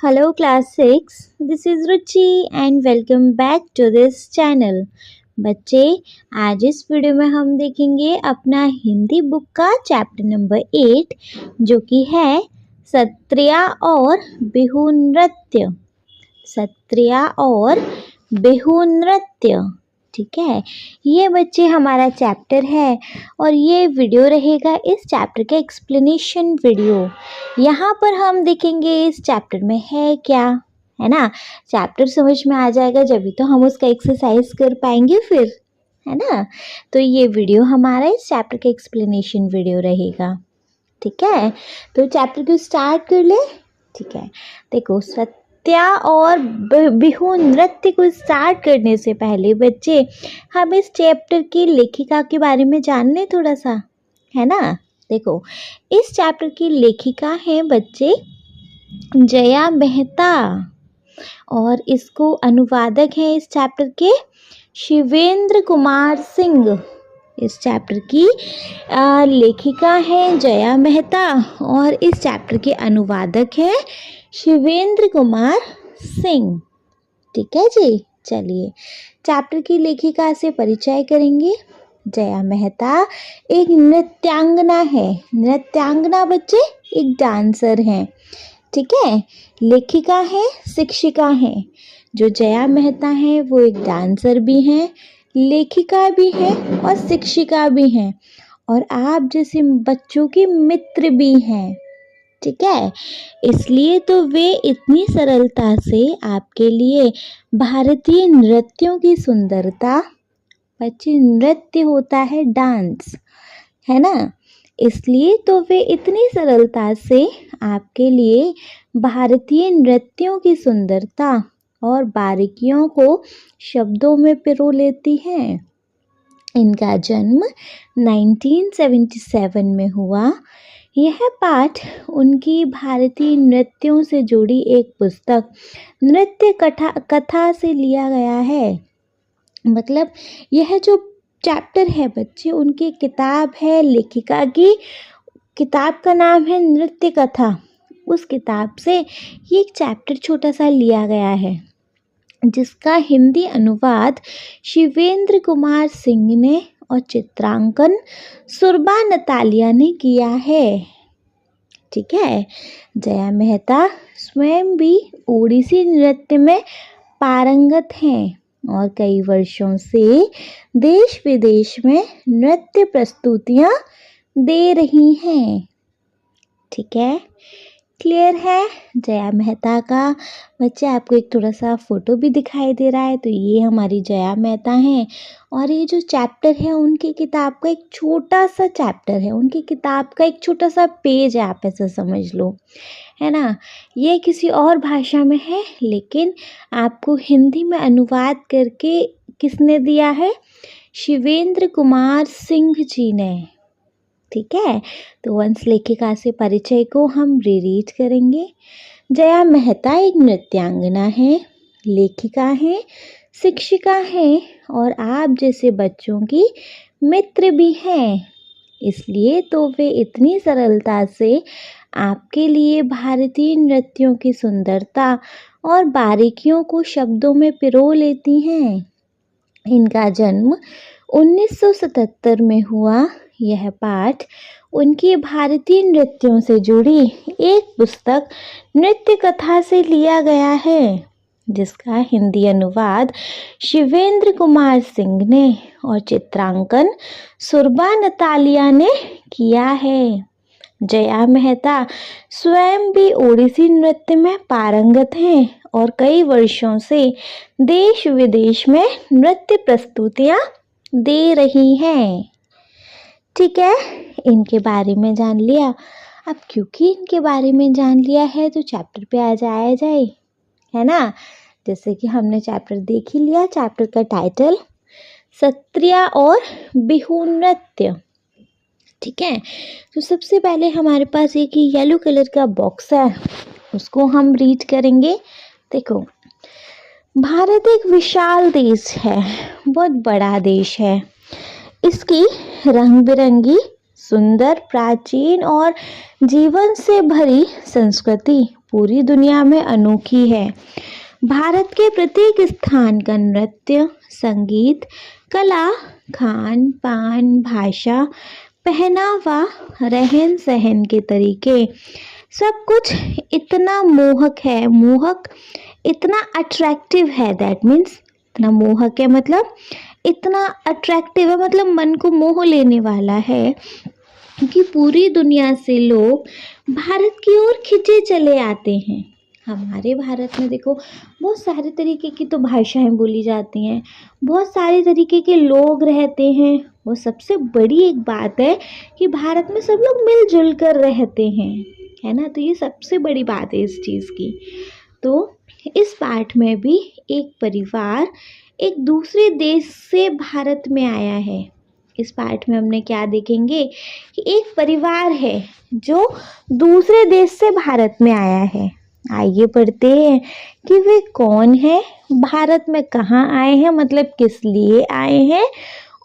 Hello class 6, this is Ruchi and welcome back to this channel। बच्चे आज इस video में हम देखेंगे अपना हिंदी बुक का चैप्टर नंबर 8 जो कि है सत्रिया और बिहू नृत्य। सत्रिया और बिहू नृत्य, ठीक है। ये बच्चे हमारा चैप्टर है और ये वीडियो रहेगा इस चैप्टर का एक्सप्लेनेशन वीडियो। यहाँ पर हम देखेंगे इस चैप्टर में है क्या, है ना। चैप्टर समझ में आ जाएगा जब तो हम उसका एक्सरसाइज कर पाएंगे फिर, है ना। तो ये वीडियो हमारा इस चैप्टर का एक्सप्लेनेशन वीडियो रहेगा, ठीक है। तो चैप्टर को स्टार्ट कर ले, ठीक है। देखो सत्या और बिहू नृत्य को स्टार्ट करने से पहले बच्चे हम इस चैप्टर की लेखिका के बारे में जान लें थोड़ा सा, है ना। देखो इस चैप्टर की लेखिका है बच्चे जया मेहता और इसको अनुवादक हैं इस चैप्टर के शिवेंद्र कुमार सिंह। इस चैप्टर की लेखिका है जया मेहता और इस चैप्टर के अनुवादक हैं शिवेंद्र कुमार सिंह, ठीक है जी। चलिए चैप्टर की लेखिका से परिचय करेंगे। जया मेहता एक नृत्यांगना है। नृत्यांगना बच्चे एक डांसर हैं, ठीक है। लेखिका है, शिक्षिका हैं। जो जया मेहता हैं वो एक डांसर भी हैं, लेखिका भी हैं और शिक्षिका भी हैं और आप जैसे बच्चों के मित्र भी हैं, ठीक है। इसलिए तो वे इतनी सरलता से आपके लिए भारतीय नृत्यों की सुंदरता, बच्चे नृत्य होता है डांस, है ना। इसलिए तो वे इतनी सरलता से आपके लिए भारतीय नृत्यों की सुंदरता और बारीकियों को शब्दों में पिरो लेती हैं। इनका जन्म 1977 में हुआ। यह पाठ उनकी भारतीय नृत्यों से जुड़ी एक पुस्तक नृत्य कथा से लिया गया है। मतलब यह जो चैप्टर है बच्चे उनकी किताब है, लेखिका की किताब का नाम है नृत्य कथा। उस किताब से ये एक चैप्टर छोटा सा लिया गया है जिसका हिंदी अनुवाद शिवेंद्र कुमार सिंह ने और चित्रांकन सुरबा नतालिया ने किया है, ठीक है। जया मेहता स्वयं भी ओडिसी नृत्य में पारंगत हैं और कई वर्षों से देश विदेश में नृत्य प्रस्तुतियां दे रही हैं, ठीक है। क्लियर है जया मेहता का। बच्चे आपको एक थोड़ा सा फोटो भी दिखाई दे रहा है, तो ये हमारी जया मेहता हैं और ये जो चैप्टर है उनकी किताब का एक छोटा सा चैप्टर है, उनकी किताब का एक छोटा सा पेज है, आप ऐसा समझ लो, है ना। ये किसी और भाषा में है लेकिन आपको हिंदी में अनुवाद करके किसने दिया है, शिवेंद्र कुमार सिंह जी ने, ठीक है। तो वंश लेखिका से परिचय को हम रीड करेंगे। जया मेहता एक नृत्यांगना है, लेखिका है, शिक्षिका है और आप जैसे बच्चों की मित्र भी हैं। इसलिए तो वे इतनी सरलता से आपके लिए भारतीय नृत्यों की सुंदरता और बारीकियों को शब्दों में पिरो लेती हैं। इनका जन्म 1977 में हुआ। यह पाठ उनकी भारतीय नृत्यों से जुड़ी एक पुस्तक नृत्य कथा से लिया गया है जिसका हिंदी अनुवाद शिवेंद्र कुमार सिंह ने और चित्रांकन सुरबा नतालिया ने किया है। जया मेहता स्वयं भी ओडिसी नृत्य में पारंगत हैं और कई वर्षों से देश विदेश में नृत्य प्रस्तुतियां दे रही हैं, ठीक है। इनके बारे में जान लिया। अब क्योंकि इनके बारे में जान लिया है तो चैप्टर पे आ जाए, है ना। जैसे कि हमने चैप्टर देख ही लिया। चैप्टर का टाइटल सत्रिया और बिहू नृत्य, ठीक है। तो सबसे पहले हमारे पास एक येलो कलर का बॉक्स है, उसको हम रीड करेंगे। देखो भारत एक विशाल देश है, बहुत बड़ा देश है। इसकी रंग बिरंगी, सुंदर, प्राचीन और जीवन से भरी संस्कृति पूरी दुनिया में अनोखी है। भारत के प्रत्येक स्थान का नृत्य, संगीत, कला, खान पान, भाषा, पहनावा, रहन सहन के तरीके, सब कुछ इतना मोहक, इतना अट्रैक्टिव है। दैट मीन्स इतना मोहक है मतलब इतना अट्रैक्टिव है, मतलब मन को मोह लेने वाला है कि पूरी दुनिया से लोग भारत की ओर खिंचे चले आते हैं। हमारे भारत में देखो बहुत सारे तरीके की तो भाषाएं बोली जाती हैं, बहुत सारे तरीके के लोग रहते हैं। वो सबसे बड़ी एक बात है कि भारत में सब लोग मिलजुल कर रहते हैं, है ना। तो ये सबसे बड़ी बात है इस चीज़ की। तो इस पाठ में भी एक परिवार एक दूसरे देश से भारत में आया है। इस पाठ में हमने क्या देखेंगे कि एक परिवार है जो दूसरे देश से भारत में आया है। आइए पढ़ते हैं कि वे कौन है, भारत में कहाँ आए हैं, मतलब किस लिए आए हैं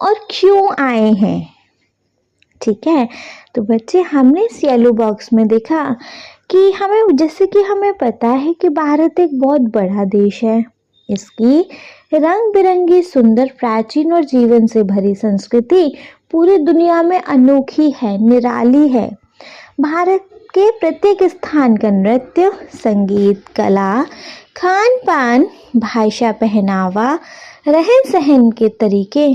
और क्यों आए हैं। ठीक है, तो बच्चे हमने इस येलो बॉक्स में देखा कि हमें पता है कि भारत एक बहुत बड़ा देश है। इसकी रंग बिरंगी, सुंदर, प्राचीन और जीवन से भरी संस्कृति पूरी दुनिया में अनोखी है, निराली है। भारत के प्रत्येक स्थान का नृत्य, संगीत, कला, खान पान, भाषा, पहनावा, रहन सहन के तरीके,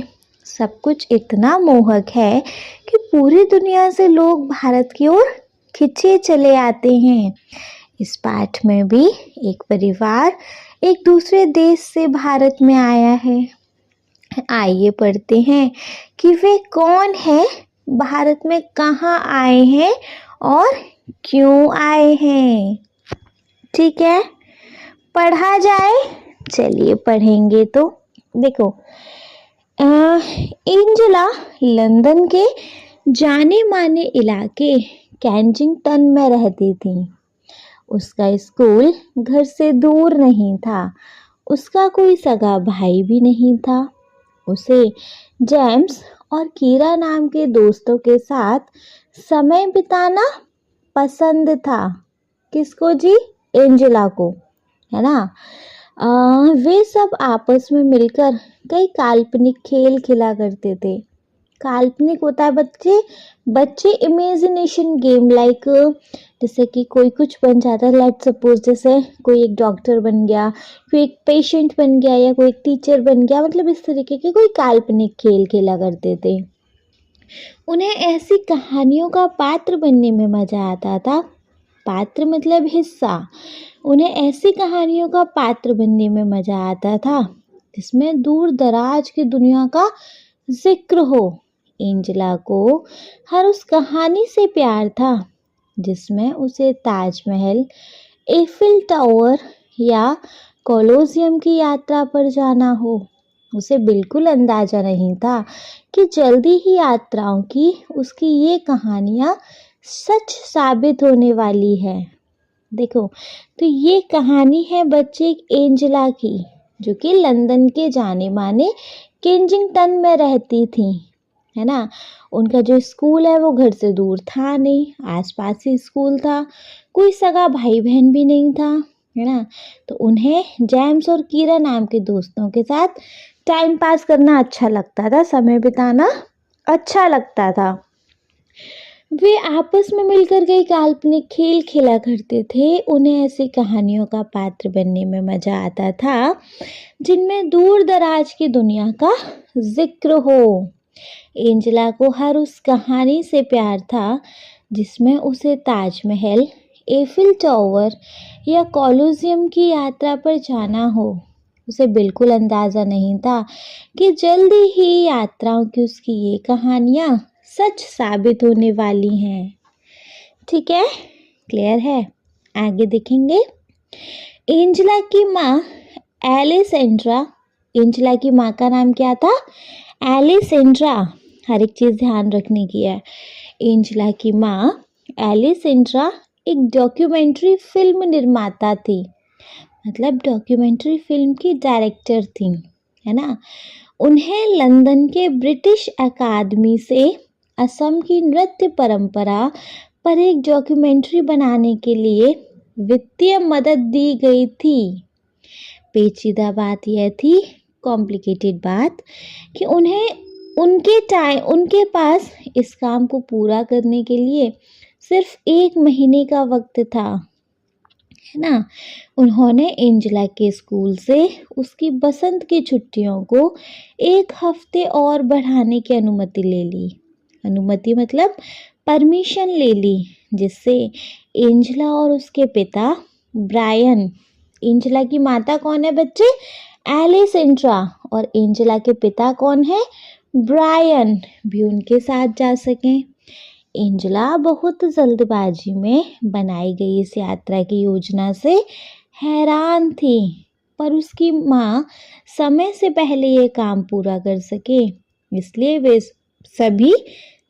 सब कुछ इतना मोहक है कि पूरी दुनिया से लोग भारत की ओर खिंचे चले आते हैं। इस पाठ में भी एक परिवार एक दूसरे देश से भारत में आया है। आइए पढ़ते हैं कि वे कौन है, भारत में कहाँ आए हैं और क्यों आए हैं। ठीक है, पढ़ा जाए। चलिए पढ़ेंगे। तो देखो, एंजेला लंदन के जाने माने इलाके कैंजिंगटन में रहती थी। उसका स्कूल घर से दूर नहीं था, उसका कोई सगा भाई भी नहीं था। उसे जेम्स और कीरा नाम के दोस्तों के साथ समय बिताना पसंद था। किसको जी? एंजेला को, है ना। वे सब आपस में मिलकर कई काल्पनिक खेल खेला करते थे। काल्पनिक होता है बच्चे इमेजिनेशन गेम, लाइक जैसे कि कोई कुछ बन जाता है। लेट सपोज जैसे कोई एक डॉक्टर बन गया, कोई एक पेशेंट बन गया, या कोई एक टीचर बन गया, मतलब इस तरीके के कोई काल्पनिक खेल खेला करते थे। उन्हें ऐसी कहानियों का पात्र बनने में मजा आता था। पात्र मतलब हिस्सा। उन्हें ऐसी कहानियों का पात्र बनने में मजा आता था जिसमें दूर दराज की दुनिया का जिक्र हो। एंजेला को हर उस कहानी से प्यार था जिसमें उसे ताजमहल, एफिल टावर या कोलोसियम की यात्रा पर जाना हो। उसे बिल्कुल अंदाजा नहीं था कि जल्दी ही यात्राओं की उसकी ये कहानियाँ सच साबित होने वाली है। देखो, तो ये कहानी है बच्चे एंजेला की, जो कि लंदन के जाने माने केंजिंगटन में रहती थी, है ना। उनका जो स्कूल है वो घर से दूर था नहीं, आसपास ही स्कूल था। कोई सगा भाई बहन भी नहीं था, है ना। तो उन्हें जेम्स और कीरा नाम के दोस्तों के साथ टाइम पास करना अच्छा लगता था, समय बिताना अच्छा लगता था। वे आपस में मिलकर कई काल्पनिक खेल खेला करते थे। उन्हें ऐसी कहानियों का पात्र बनने में मजा आता था जिनमें दूर दराज की दुनिया का जिक्र हो। एंजेला को हर उस कहानी से प्यार था जिसमें उसे ताजमहल, एफिल टावर या कोलोसियम की यात्रा पर जाना हो। उसे बिल्कुल अंदाज़ा नहीं था कि जल्दी ही यात्राओं की उसकी ये कहानियाँ सच साबित होने वाली हैं। ठीक है, क्लियर है। आगे देखेंगे। एंजेला की माँ एलिसेंड्रा, एंजेला की माँ का नाम क्या था? एलिसेंड्रा। हर एक चीज़ ध्यान रखने की है। एंजेला की माँ एलिसेंड्रा एक डॉक्यूमेंट्री फिल्म निर्माता थी, मतलब डॉक्यूमेंट्री फिल्म की डायरेक्टर थी, है ना। उन्हें लंदन के ब्रिटिश अकादमी से असम की नृत्य परंपरा पर एक डॉक्यूमेंट्री बनाने के लिए वित्तीय मदद दी गई थी। पेचीदा बात यह थी, कॉम्प्लिकेटेड बात, कि उनके पास इस काम को पूरा करने के लिए सिर्फ 1 महीने का वक्त था, है ना। उन्होंने एंजेला के स्कूल से उसकी बसंत की छुट्टियों को 1 हफ्ते और बढ़ाने की अनुमति ले ली। अनुमति मतलब परमिशन ले ली, जिससे एंजेला और उसके पिता ब्रायन, एंजेला की माता कौन है बच्चे? एलिसेंड्रा, और एंजेला के पिता कौन है? ब्रायन, भी उनके साथ जा सकें। एंजेला बहुत जल्दबाजी में बनाई गई इस यात्रा की योजना से हैरान थी, पर उसकी माँ समय से पहले ये काम पूरा कर सके, इसलिए वे सभी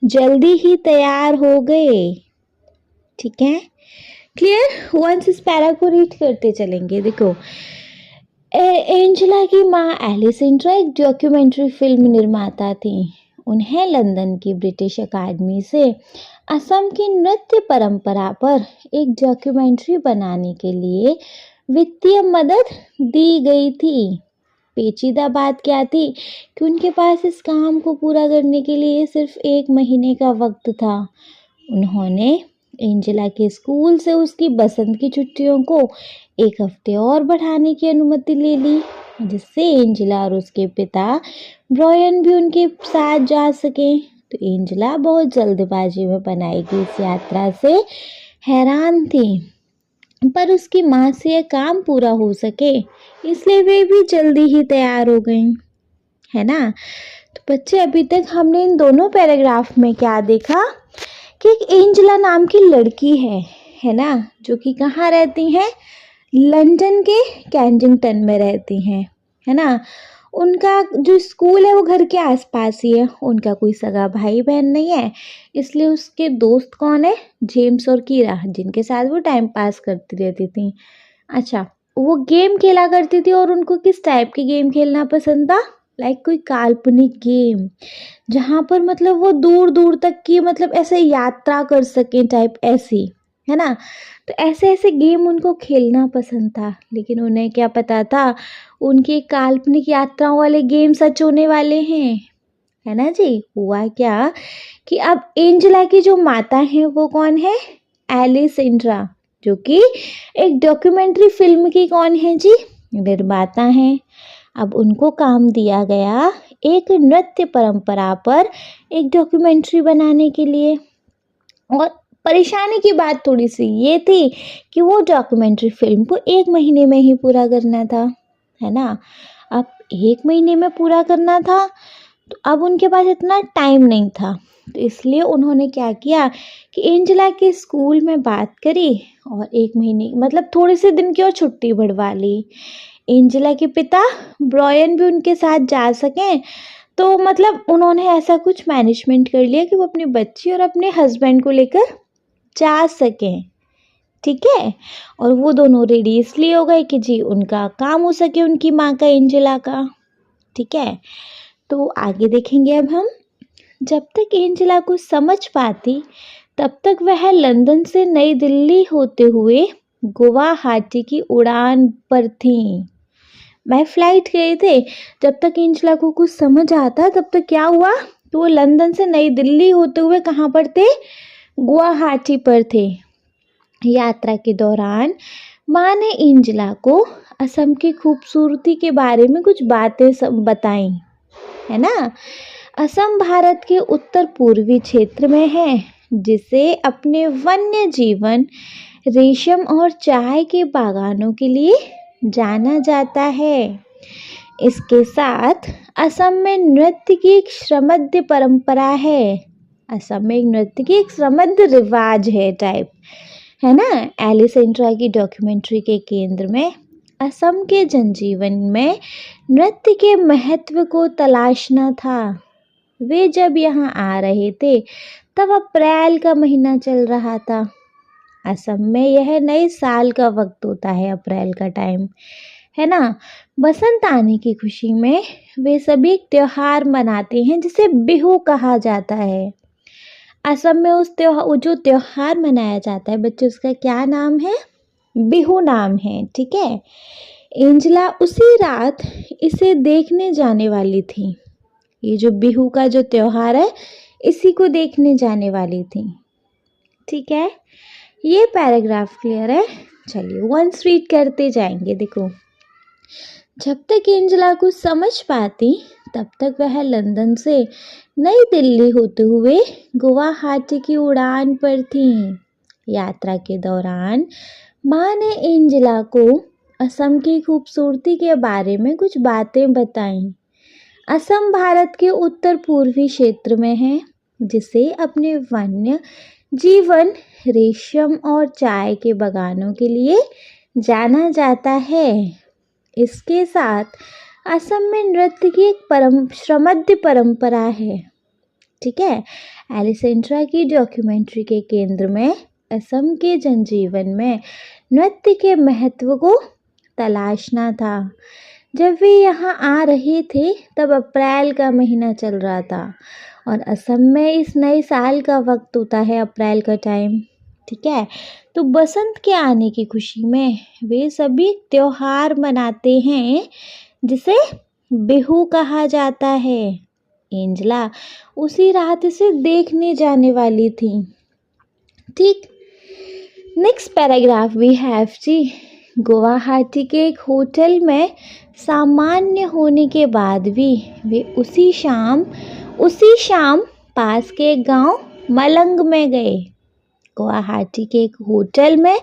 जल्दी ही तैयार हो गए। ठीक है, क्लियर? वंस इस पैरा को रीड करते चलेंगे। देखो, एंजेला की माँ एलिसेंड्रा एक डॉक्यूमेंट्री फिल्म निर्माता थी। उन्हें लंदन की ब्रिटिश अकादमी से असम की नृत्य परंपरा पर एक डॉक्यूमेंट्री बनाने के लिए वित्तीय मदद दी गई थी। पेचीदा बात क्या थी कि उनके पास इस काम को पूरा करने के लिए सिर्फ 1 महीने का वक्त था। उन्होंने एंजेला के स्कूल से उसकी बसंत की छुट्टियों को 1 हफ्ते और बढ़ाने की अनुमति ले ली, जिससे एंजेला और उसके पिता ब्रायन भी उनके साथ जा सके। तो एंजेला बहुत जल्दबाजी में बनाई गई इस यात्रा से हैरान थी, पर उसकी माँ से यह काम पूरा हो सके, इसलिए वे भी जल्दी ही तैयार हो गई, है ना। तो बच्चे, अभी तक हमने इन दोनों पैराग्राफ में क्या देखा कि एक एंजेला नाम की लड़की है ना, जो कि कहाँ रहती हैं? लंदन के कैंजिंगटन में रहती हैं, है ना। उनका जो स्कूल है वो घर के आसपास ही है। उनका कोई सगा भाई बहन नहीं है, इसलिए उसके दोस्त कौन है? जेम्स और कीरा, जिनके साथ वो टाइम पास करती रहती थी। अच्छा, वो गेम खेला करती थी, और उनको किस टाइप के गेम खेलना पसंद था? लाइक कोई काल्पनिक गेम, जहाँ पर मतलब वो दूर दूर तक की मतलब ऐसे यात्रा कर सकें टाइप, ऐसी, है ना। तो ऐसे ऐसे गेम उनको खेलना पसंद था, लेकिन उन्हें क्या पता था उनकी काल्पनिक यात्राओं वाले गेम सच होने वाले हैं, है ना जी। हुआ क्या कि अब एंजेला की जो माता है वो कौन है? एलिसेंड्रा, जो कि एक डॉक्यूमेंट्री फिल्म की कौन है जी? निर्माता हैं। अब उनको काम दिया गया एक नृत्य परंपरा पर एक डॉक्यूमेंट्री बनाने के लिए, और परेशानी की बात थोड़ी सी ये थी कि वो डॉक्यूमेंट्री फिल्म को 1 महीने में ही पूरा करना था, है ना। अब 1 महीने में पूरा करना था, तो अब उनके पास इतना टाइम नहीं था, तो इसलिए उन्होंने क्या किया कि एंजेला के स्कूल में बात करी और 1 महीने मतलब थोड़े से दिन की और छुट्टी बढ़वा ली। एंजेला के पिता ब्रायन भी उनके साथ जा सकें, तो मतलब उन्होंने ऐसा कुछ मैनेजमेंट कर लिया कि वो अपनी बच्ची और अपने हस्बैंड को लेकर जा सकें। ठीक है, और वो दोनों रेडी इसलिए हो गए कि जी उनका काम हो सके, उनकी माँ का, एंजेला का। ठीक है, तो आगे देखेंगे अब हम। जब तक एंजेला को समझ पाती, तब तक वह लंदन से नई दिल्ली होते हुए गुवाहाटी की उड़ान पर थी। मैं फ्लाइट गए थे। जब तक एंजेला को कुछ समझ आता, तब तक क्या हुआ, तो वो लंदन से नई दिल्ली होते हुए कहाँ पर थे? गुवाहाटी पर थे। यात्रा के दौरान माँ ने एंजेला को असम की खूबसूरती के बारे में कुछ बातें बताई, है ना। असम भारत के उत्तर पूर्वी क्षेत्र में है, जिसे अपने वन्य जीवन, रेशम और चाय के बागानों के लिए जाना जाता है। इसके साथ असम में नृत्य की एक समृद्ध परंपरा है। असम में नृत्य की एक समृद्ध रिवाज है टाइप, है ना। एलिसेंड्रा की डॉक्यूमेंट्री के केंद्र में असम के जनजीवन में नृत्य के महत्व को तलाशना था। वे जब यहाँ आ रहे थे तब अप्रैल का महीना चल रहा था। असम में यह नए साल का वक्त होता है, अप्रैल का टाइम, है ना। बसंत आने की खुशी में वे सभी एक त्योहार मनाते हैं जिसे बिहू कहा जाता है। असम में जो त्योहार मनाया जाता है बच्चे, उसका क्या नाम है? बिहू नाम है, ठीक है। एंजेला उसी रात इसे देखने जाने वाली थी। ये जो बिहू का जो त्योहार है इसी को देखने जाने वाली थी, ठीक है। ये पैराग्राफ क्लियर है। चलिए वंस रीड करते जाएंगे। देखो, जब तक एंजेला कुछ समझ पाती तब तक वह लंदन से नई दिल्ली होते हुए गुवाहाटी की उड़ान पर थी। यात्रा के दौरान माँ ने एंजेला को असम की खूबसूरती के बारे में कुछ बातें बताईं। असम भारत के उत्तर पूर्वी क्षेत्र में है, जिसे अपने वन्य जीवन, रेशम और चाय के बागानों के लिए जाना जाता है। इसके साथ असम में नृत्य की एक श्रमद्ध परंपरा है, ठीक है। एलिसेंड्रा की डॉक्यूमेंट्री के केंद्र में असम के जनजीवन में नृत्य के महत्व को तलाशना था। जब वे यहाँ आ रहे थे तब अप्रैल का महीना चल रहा था और असम में इस नए साल का वक्त होता है अप्रैल का टाइम, ठीक है। तो बसंत के आने की खुशी में वे सभी त्योहार मनाते हैं जिसे बिहू कहा जाता है। एंजेला उसी रात इसे देखने जाने वाली थी, ठीक। नेक्स्ट पैराग्राफ वी हैव जी। गुवाहाटी के एक होटल में सामान्य होने के बाद भी वे उसी शाम पास के गांव मलंग में गए। गुवाहाटी के एक होटल में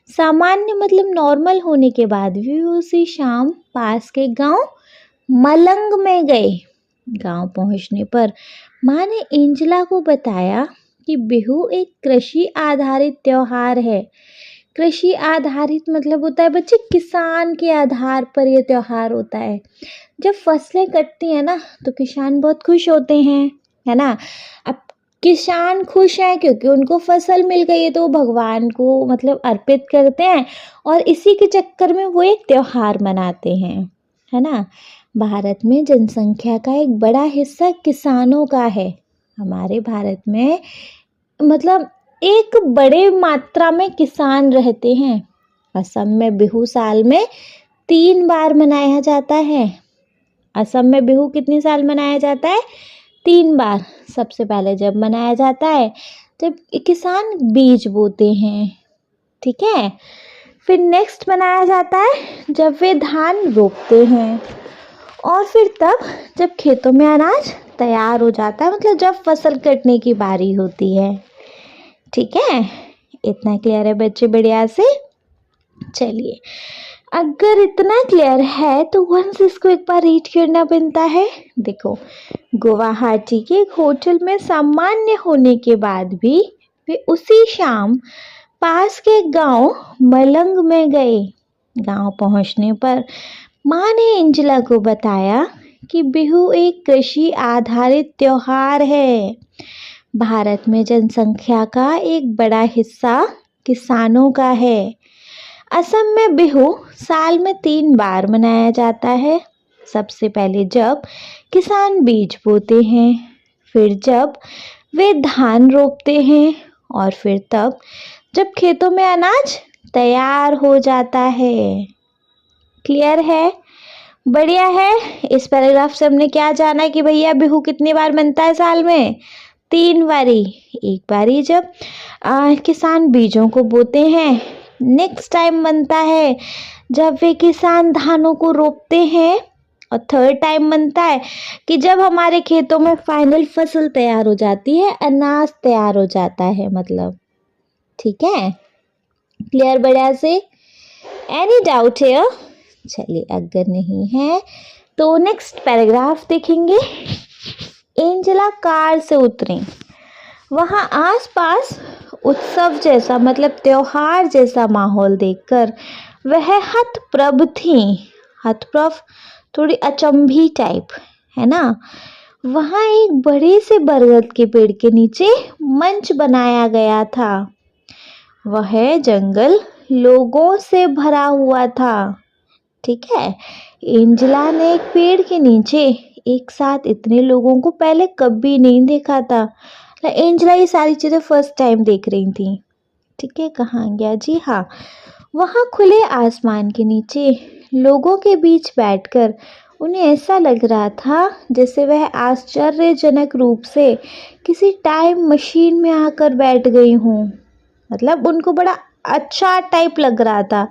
सामान्य मतलब नॉर्मल होने के बाद भी उसी शाम पास के गांव मलंग में गए। गांव पहुंचने पर माँ ने एंजेला को बताया कि बिहू एक कृषि आधारित त्योहार है। कृषि आधारित मतलब होता है बच्चे किसान के आधार पर यह त्योहार होता है। जब फसलें कटती हैं ना तो किसान बहुत खुश होते हैं, है ना। अब किसान खुश हैं क्योंकि उनको फसल मिल गई है, तो वो भगवान को मतलब अर्पित करते हैं और इसी के चक्कर में वो एक त्योहार मनाते हैं, है ना। भारत में जनसंख्या का एक बड़ा हिस्सा किसानों का है। हमारे भारत में मतलब एक बड़े मात्रा में किसान रहते हैं। असम में बिहू साल में 3 बार मनाया जाता है। असम में बिहू कितने साल मनाया जाता है? 3 बार। सबसे पहले जब मनाया जाता है जब किसान बीज बोते हैं, ठीक है। फिर नेक्स्ट मनाया जाता है जब वे धान रोपते हैं और फिर तब जब खेतों में अनाज तैयार हो जाता है, मतलब जब फसल कटने की बारी होती है, ठीक है। इतना क्लियर है बच्चे? बढ़िया से। चलिए, अगर इतना क्लियर है तो वंस इसको एक बार रीड करना बनता है। देखो, गुवाहाटी के एक होटल में सामान्य होने के बाद भी वे उसी शाम पास के गांव मलंग में गए। गांव पहुंचने पर माँ ने एंजेला को बताया कि बिहू एक कृषि आधारित त्योहार है। भारत में जनसंख्या का एक बड़ा हिस्सा किसानों का है। असम में बिहू साल में 3 बार मनाया जाता है। सबसे पहले जब किसान बीज बोते हैं, फिर जब वे धान रोपते हैं और फिर तब जब खेतों में अनाज तैयार हो जाता है। क्लियर है? बढ़िया है। इस पैराग्राफ से हमने क्या जाना कि भैया बिहू कितनी बार मनता है साल में? 3 बारी। एक बारी जब किसान बीजों को बोते हैं, नेक्स्ट टाइम बनता है जब वे किसान धानों को रोपते हैं और थर्ड टाइम बनता है कि जब हमारे खेतों में फाइनल फसल तैयार हो जाती है, अनाज तैयार हो जाता है मतलब, ठीक है। क्लियर? बढ़िया से। एनी डाउट है? चलिए, अगर नहीं है तो नेक्स्ट पैराग्राफ देखेंगे। एंजेला कार से उतरी। वहां आसपास उत्सव जैसा मतलब त्योहार जैसा माहौल देखकर वह हतप्रभ थी। हतप्रभ थोड़ी अचंभी टाइप, है ना। वहां एक बड़े से बरगद के पेड़ के नीचे मंच बनाया गया था। वह जंगल लोगों से भरा हुआ था, ठीक है। एंजेला ने एक पेड़ के नीचे एक साथ इतने लोगों को पहले कभी नहीं देखा था। एंजेला ये सारी चीज़ें फर्स्ट टाइम देख रही थी, ठीक है। कहाँ गया जी? हाँ, वहाँ खुले आसमान के नीचे लोगों के बीच बैठकर उन्हें ऐसा लग रहा था जैसे वह आश्चर्यजनक रूप से किसी टाइम मशीन में आकर बैठ गई हूँ। मतलब उनको बड़ा अच्छा टाइप लग रहा था।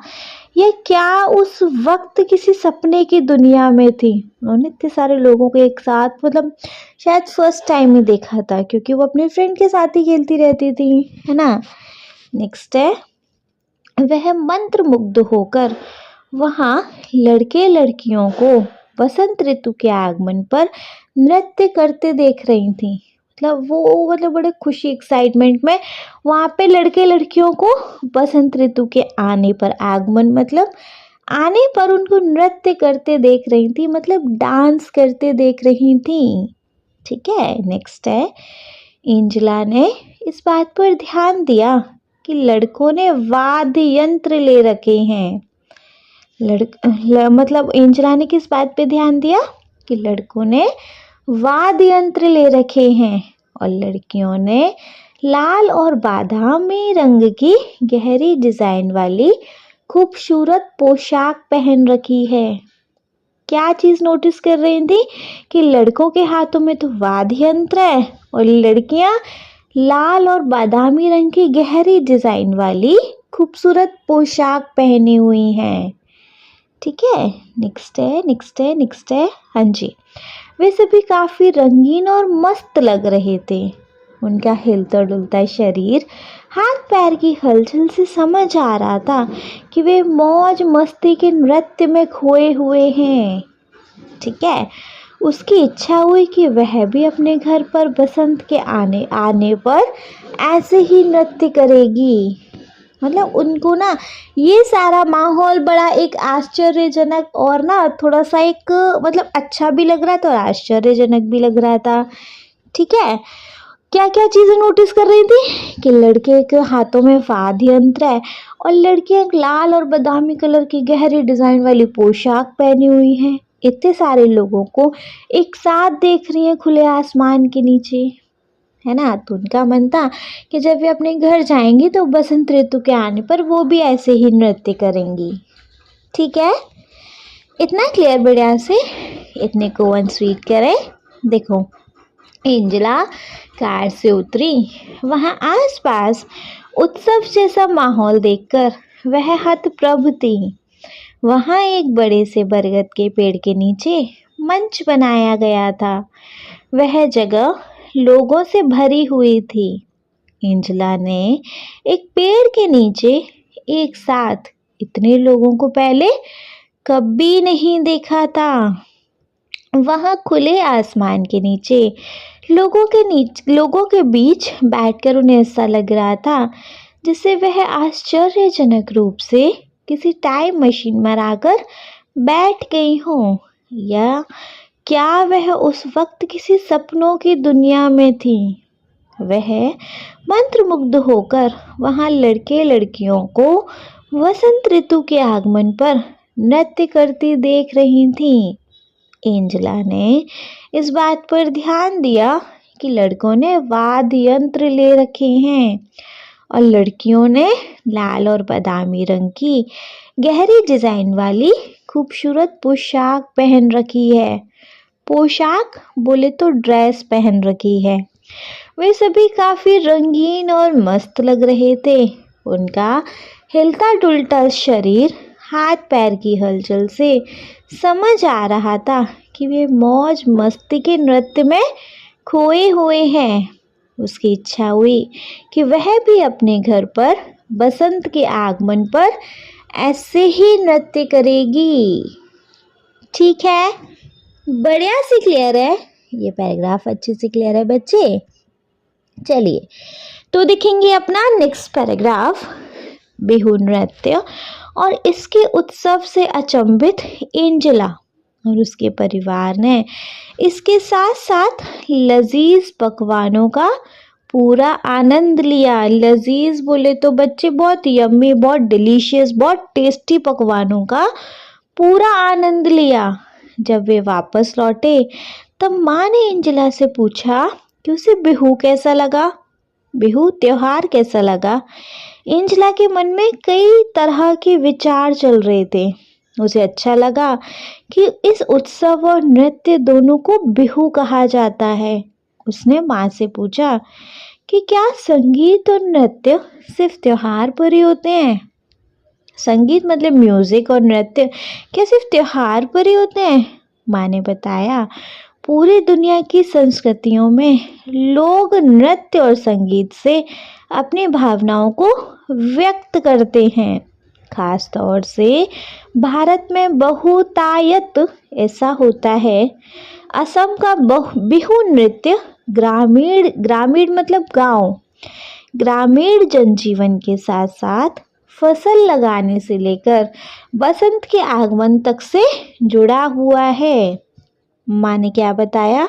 ये क्या उस वक्त किसी सपने की दुनिया में थी। उन्होंने इतने सारे लोगों को एक साथ मतलब शायद फर्स्ट टाइम ही देखा था, क्योंकि वो अपने फ्रेंड के साथ ही खेलती रहती थी, है ना। नेक्स्ट है, वह मंत्र मुग्ध होकर वहाँ लड़के लड़कियों को बसंत ऋतु के आगमन पर नृत्य करते देख रही थी। मतलब वो मतलब बड़े खुशी एक्साइटमेंट में वहाँ पे लड़के लड़कियों को बसंत ऋतु के आने पर, आगमन मतलब आने पर उनको नृत्य करते देख रही थी, मतलब डांस करते देख रही थी। ठीक है। नेक्स्ट है, एंजेला ने इस बात पर ध्यान दिया कि लड़कों ने वाद्य यंत्र ले रखे हैं। मतलब एंजेला ने किस बात पे ध्यान दिया कि लड़कों ने वाद्य यंत्र ले रखे हैं और लड़कियों ने लाल और बादामी रंग की गहरी डिजाइन वाली खूबसूरत पोशाक पहन रखी है। क्या चीज नोटिस कर रही थी कि लड़कों के हाथों में तो वाद्य यंत्र है और लड़कियां लाल और बादामी रंग की गहरी डिजाइन वाली खूबसूरत पोशाक पहनी हुई हैं। ठीक है। नेक्स्ट है। हाँ जी, वे सभी काफी रंगीन और मस्त लग रहे थे। उनका हिलता डुलता शरीर, हाथ पैर की हलचल से समझ आ रहा था कि वे मौज मस्ती के नृत्य में खोए हुए हैं। ठीक है। उसकी इच्छा हुई कि वह भी अपने घर पर बसंत के आने पर ऐसे ही नृत्य करेगी। मतलब उनको ना ये सारा माहौल बड़ा एक आश्चर्यजनक और ना थोड़ा सा एक मतलब अच्छा भी लग रहा था और आश्चर्यजनक भी लग रहा था। ठीक है। क्या क्या चीजें नोटिस कर रही थी कि लड़के के हाथों में वाद्य यंत्र है और लड़कियां लाल और बादामी कलर की गहरी डिजाइन वाली पोशाक पहनी हुई हैं। इतने सारे लोगों को एक साथ देख रही हैं खुले आसमान के नीचे, है ना। तो उनका मन था कि जब वे अपने घर जाएंगी तो बसंत ऋतु के आने पर वो भी ऐसे ही नृत्य करेंगी। ठीक है। इतना क्लियर बढ़िया से, इतने को वन स्वीट करें। देखो, एंजेला कार से उतरी। वहां आसपास उत्सव जैसा माहौल देखकर वह हतप्रभ थी। वहां एक बड़े से बरगद के पेड़ के नीचे मंच बनाया गया था। वह जगह लोगों से भरी हुई थी। एंजेला ने एक पेड़ के नीचे एक साथ इतने लोगों को पहले कभी नहीं देखा था। वहां खुले आसमान के नीचे लोगों के बीच बैठकर उन्हें ऐसा लग रहा था जिससे वह आश्चर्यजनक रूप से किसी टाइम मशीन में आकर बैठ गई हो, या क्या वह उस वक्त किसी सपनों की दुनिया में थी। वह मंत्रमुग्ध होकर वहां लड़के लड़कियों को वसंत ऋतु के आगमन पर नृत्य करती देख रही थी। एंजेला ने इस बात पर ध्यान दिया कि लड़कों ने वाद्य यंत्र ले रखे हैं और लड़कियों ने लाल और बादामी रंग की गहरी डिजाइन वाली खूबसूरत पोशाक पहन रखी है। पोशाक बोले तो ड्रेस पहन रखी है। वे सभी काफी रंगीन और मस्त लग रहे थे। उनका हिलता डुलता शरीर, हाथ पैर की हलचल से समझ आ रहा था कि वे मौज मस्ती के नृत्य में खोए हुए हैं। उसकी इच्छा हुई कि वह भी अपने घर पर बसंत के आगमन पर ऐसे ही नृत्य करेगी। ठीक है, बढ़िया से क्लियर है, ये पैराग्राफ अच्छे से क्लियर है बच्चे। चलिए तो देखेंगे अपना नेक्स्ट पैराग्राफ, बिहू नृत्य और इसके उत्सव से अचंभित एंजेला और उसके परिवार ने इसके साथ साथ लजीज पकवानों का पूरा आनंद लिया। लजीज बोले तो बच्चे बहुत यम्मी, बहुत डिलीशियस, बहुत टेस्टी पकवानों का पूरा आनंद लिया। जब वे वापस लौटे तब माँ ने एंजेला से पूछा कि उसे बिहू कैसा लगा। बिहू त्योहार कैसा लगा? एंजेला के मन में कई तरह के विचार चल रहे थे। उसे अच्छा लगा कि इस उत्सव और नृत्य दोनों को बिहू कहा जाता है। उसने माँ से पूछा कि क्या संगीत और नृत्य सिर्फ त्योहार पर ही होते हैं? संगीत मतलब म्यूजिक और नृत्य क्या सिर्फ त्योहार पर ही होते हैं? माँ ने बताया, पूरी दुनिया की संस्कृतियों में लोग नृत्य और संगीत से अपनी भावनाओं को व्यक्त करते हैं। खास तौर से भारत में बहुतायत ऐसा होता है। असम का बिहू नृत्य ग्रामीण ग्रामीण मतलब गांव, ग्रामीण जनजीवन के साथ साथ फसल लगाने से लेकर बसंत के आगमन तक से जुड़ा हुआ है। माँ ने क्या बताया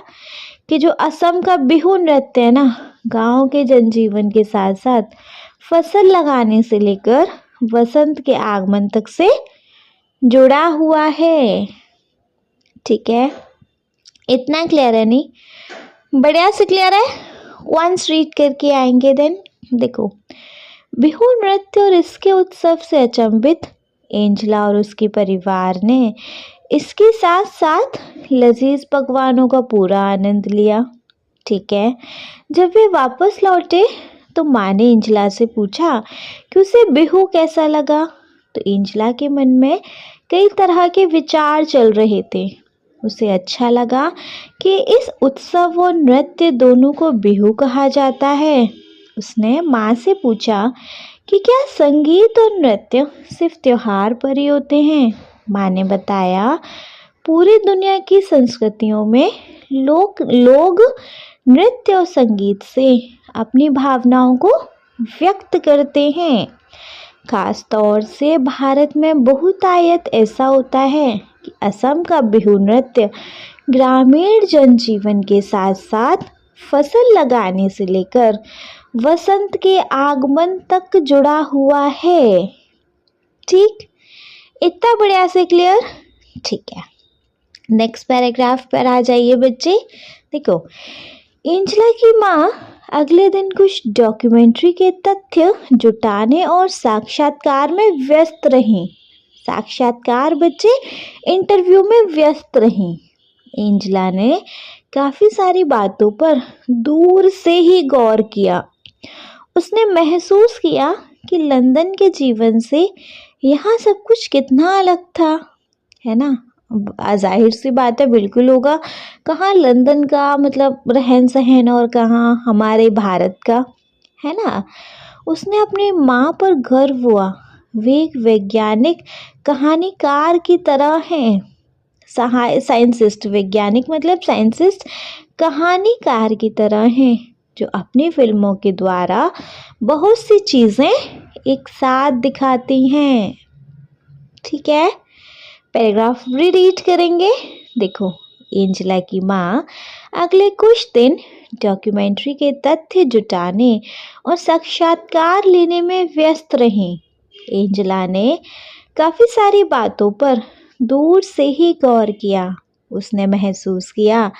कि जो असम का बिहू नृत्य है ना, गांव के जनजीवन के साथ साथ फसल लगाने से लेकर बसंत के आगमन तक से जुड़ा हुआ है। ठीक है, इतना क्लियर है? नहीं, बढ़िया से क्लियर है? वंस रीड करके आएंगे देन। देखो, बिहू नृत्य और इसके उत्सव से अचंभित एंजेला और उसके परिवार ने इसके साथ साथ लजीज पकवानों का पूरा आनंद लिया। ठीक है, जब वे वापस लौटे तो माँ ने एंजेला से पूछा कि उसे बिहू कैसा लगा। तो एंजेला के मन में कई तरह के विचार चल रहे थे। उसे अच्छा लगा कि इस उत्सव और नृत्य दोनों को बिहू कहा जाता है। उसने माँ से पूछा कि क्या संगीत और नृत्य सिर्फ त्योहार पर ही होते हैं? माँ ने बताया, पूरी दुनिया की संस्कृतियों में लोग नृत्य और संगीत से अपनी भावनाओं को व्यक्त करते हैं। खास तौर से भारत में बहुतायत ऐसा होता है कि असम का बिहू नृत्य ग्रामीण जनजीवन के साथ साथ फसल लगाने से लेकर वसंत के आगमन तक जुड़ा हुआ है। ठीक, इतना बढ़िया से क्लियर? ठीक है, नेक्स्ट पैराग्राफ पर आ जाइए बच्चे। देखो, एंजेला की माँ अगले दिन कुछ डॉक्यूमेंट्री के तथ्य जुटाने और साक्षात्कार में व्यस्त रहीं। साक्षात्कार बच्चे, इंटरव्यू में व्यस्त रहीं। एंजेला ने काफ़ी सारी बातों पर दूर से ही गौर किया। उसने महसूस किया कि लंदन के जीवन से यहाँ सब कुछ कितना अलग था, है ना? जाहिर सी बात है, बिल्कुल होगा। कहाँ लंदन का मतलब रहन सहन और कहाँ हमारे भारत का, है ना? उसने अपनी माँ पर गर्व हुआ। वे एक वैज्ञानिक कहानीकार की तरह हैं। साइंसिस्ट, वैज्ञानिक मतलब साइंसिस्ट कहानीकार की तरह हैं, जो अपनी फिल्मों के द्वारा बहुत सी चीज़ें एक साथ दिखाती हैं। ठीक है, पैराग्राफ रीड करेंगे। देखो, एंजेला की माँ अगले कुछ दिन डॉक्यूमेंट्री के तथ्य जुटाने और साक्षात्कार लेने में व्यस्त रहीं। एंजेला ने काफ़ी सारी बातों पर दूर से ही गौर किया। उसने महसूस किया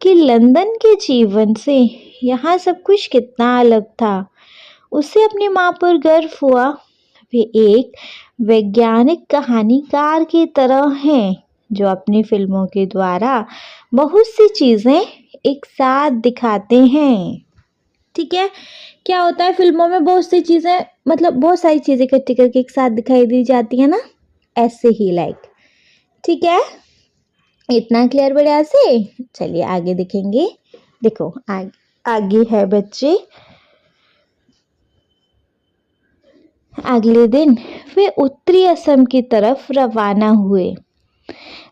कि लंदन के जीवन से यहाँ सब कुछ कितना अलग था। उसे अपनी माँ पर गर्व हुआ। वे एक वैज्ञानिक कहानीकार की तरह हैं, जो अपनी फिल्मों के द्वारा बहुत सी चीज़ें एक साथ दिखाते हैं। ठीक है, क्या होता है फिल्मों में बहुत सी चीज़ें, मतलब बहुत सारी चीज़ें इकट्ठी करके एक साथ दिखाई दी जाती है ना, ऐसे ही लाइक। ठीक है, इतना क्लियर बढ़िया से? चलिए आगे देखेंगे। देखो, आगे है बच्चे, अगले दिन वे उत्तरी असम की तरफ रवाना हुए,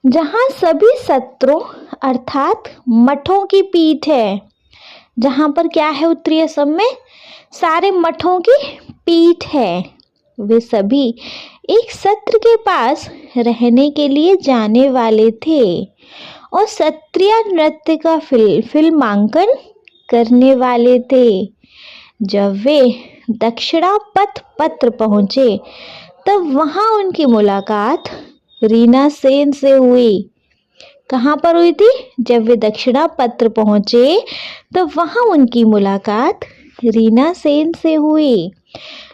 जहां सभी सत्रों अर्थात मठों की पीठ है। जहां पर क्या है उत्तरी असम में? सारे मठों की पीठ है। वे सभी एक सत्र के पास रहने के लिए जाने वाले थे और सत्रीय नृत्य का फिल्मांकन करने वाले थे। जब वे दक्षिणा पत्र पहुंचे तब वहां उनकी मुलाकात रीना सेन से हुई। कहाँ पर हुई थी? जब वे दक्षिणा पत्र पहुंचे तब वहां उनकी मुलाकात रीना सेन से हुई,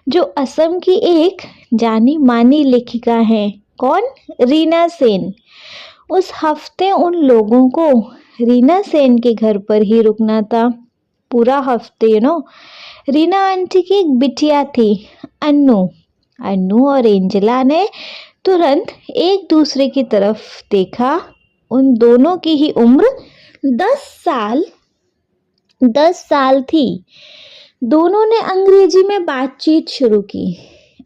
जो असम की एक जानी मानी लेखिका है। कौन? रीना सेन। उस हफ्ते उन लोगों को रीना सेन के घर पर ही रुकना था, पूरा हफ्ते। रीना आंटी की एक बिटिया थी, अन्नू। अन्नू और एंजेला ने तुरंत एक दूसरे की तरफ देखा। उन दोनों की ही उम्र 10 साल थी। दोनों ने अंग्रेजी में बातचीत शुरू की।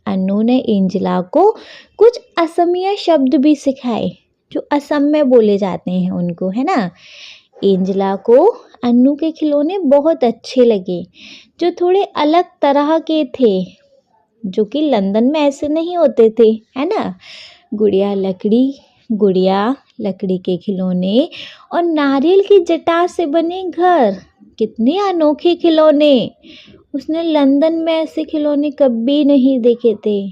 अन्नू ने एंजेला को कुछ असमिया शब्द भी सिखाए, जो असम में बोले जाते हैं उनको, है ना। एंजेला को अन्नू के खिलौने बहुत अच्छे लगे, जो थोड़े अलग तरह के थे, जो कि लंदन में ऐसे नहीं होते थे, है ना। गुड़िया लकड़ी के खिलौने और नारियल की जटा से बने घर। कितने अनोखे खिलौने! उसने लंदन में ऐसे खिलौने कभी नहीं देखे थे।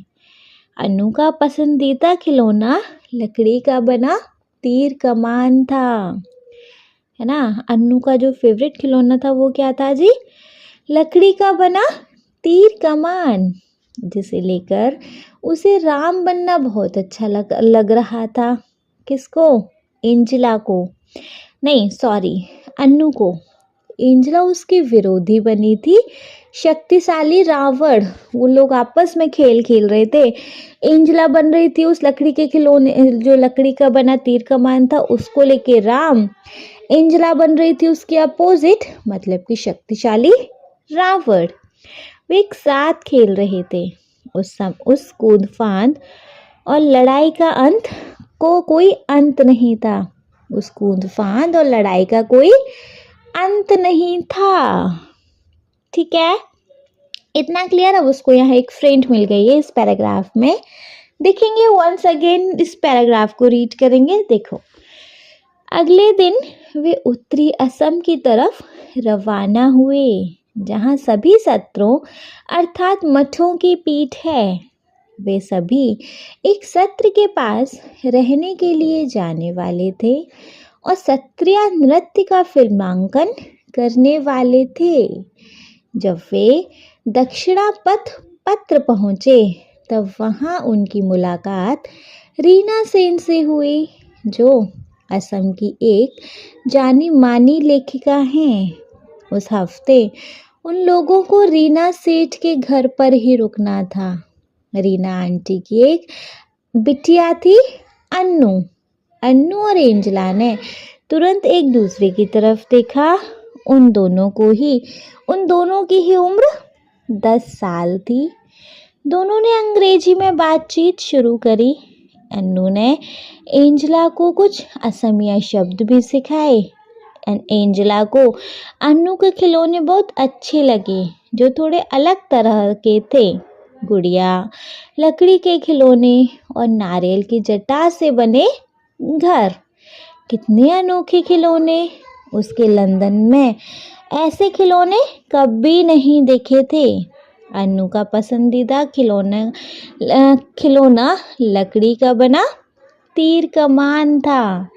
अन्नू का पसंदीदा खिलौना लकड़ी का बना तीर कमान था, है ना। अन्नू का जो फेवरेट खिलौना था वो क्या था जी? लकड़ी का बना तीर कमान, जिसे लेकर उसे राम बनना बहुत अच्छा लग रहा था। किसको? एंजेला को। नहीं, सॉरी, अन्नू को। एंजेला उसकी विरोधी बनी थी, शक्तिशाली रावण। वो लोग आपस में खेल रहे थे। एंजेला बन रही थी उस लकड़ी के खिलौने, जो लकड़ी का बना तीर कमान था, उसको लेके राम। एंजेला बन रही थी उसके अपोजिट, मतलब कि शक्तिशाली रावण। वे एक साथ खेल रहे थे। उस कूद फांद और लड़ाई का कोई अंत नहीं था। उस कूद फांद और लड़ाई का कोई अंत नहीं था। ठीक है, इतना क्लियर। अब उसको यहाँ एक फ्रेंड मिल गई है इस पैराग्राफ में। देखेंगे वंस अगेन, इस पैराग्राफ को रीड करेंगे। देखो, अगले दिन वे उत्तरी असम की तरफ रवाना हुए, जहाँ सभी सत्रों अर्थात मठों की पीठ है। वे सभी एक सत्र के पास रहने के लिए जाने वाले थे और सत्रिय नृत्य का फिल्मांकन करने वाले थे। जब वे दक्षिणा पत्र पहुँचे, तब वहाँ उनकी मुलाकात रीना सेन से हुई, जो असम की एक जानी मानी लेखिका हैं। उस हफ्ते उन लोगों को रीना सेठ के घर पर ही रुकना था। रीना आंटी की एक बिटिया थी, अन्नू और एंजेला ने तुरंत एक दूसरे की तरफ देखा। उन दोनों की ही उम्र 10 साल थी। दोनों ने अंग्रेजी में बातचीत शुरू करी। अन्नू ने एंजेला को कुछ असमिया शब्द भी सिखाए। एंजेला को अन्नू के खिलौने बहुत अच्छे लगे, जो थोड़े अलग तरह के थे। गुड़िया लकड़ी के खिलौने और नारियल की जटा से बने घर। कितने अनोखे खिलौने! उसके लंदन में ऐसे खिलौने कभी नहीं देखे थे। अन्नू का पसंदीदा खिलौना लकड़ी का बना तीर कमान था,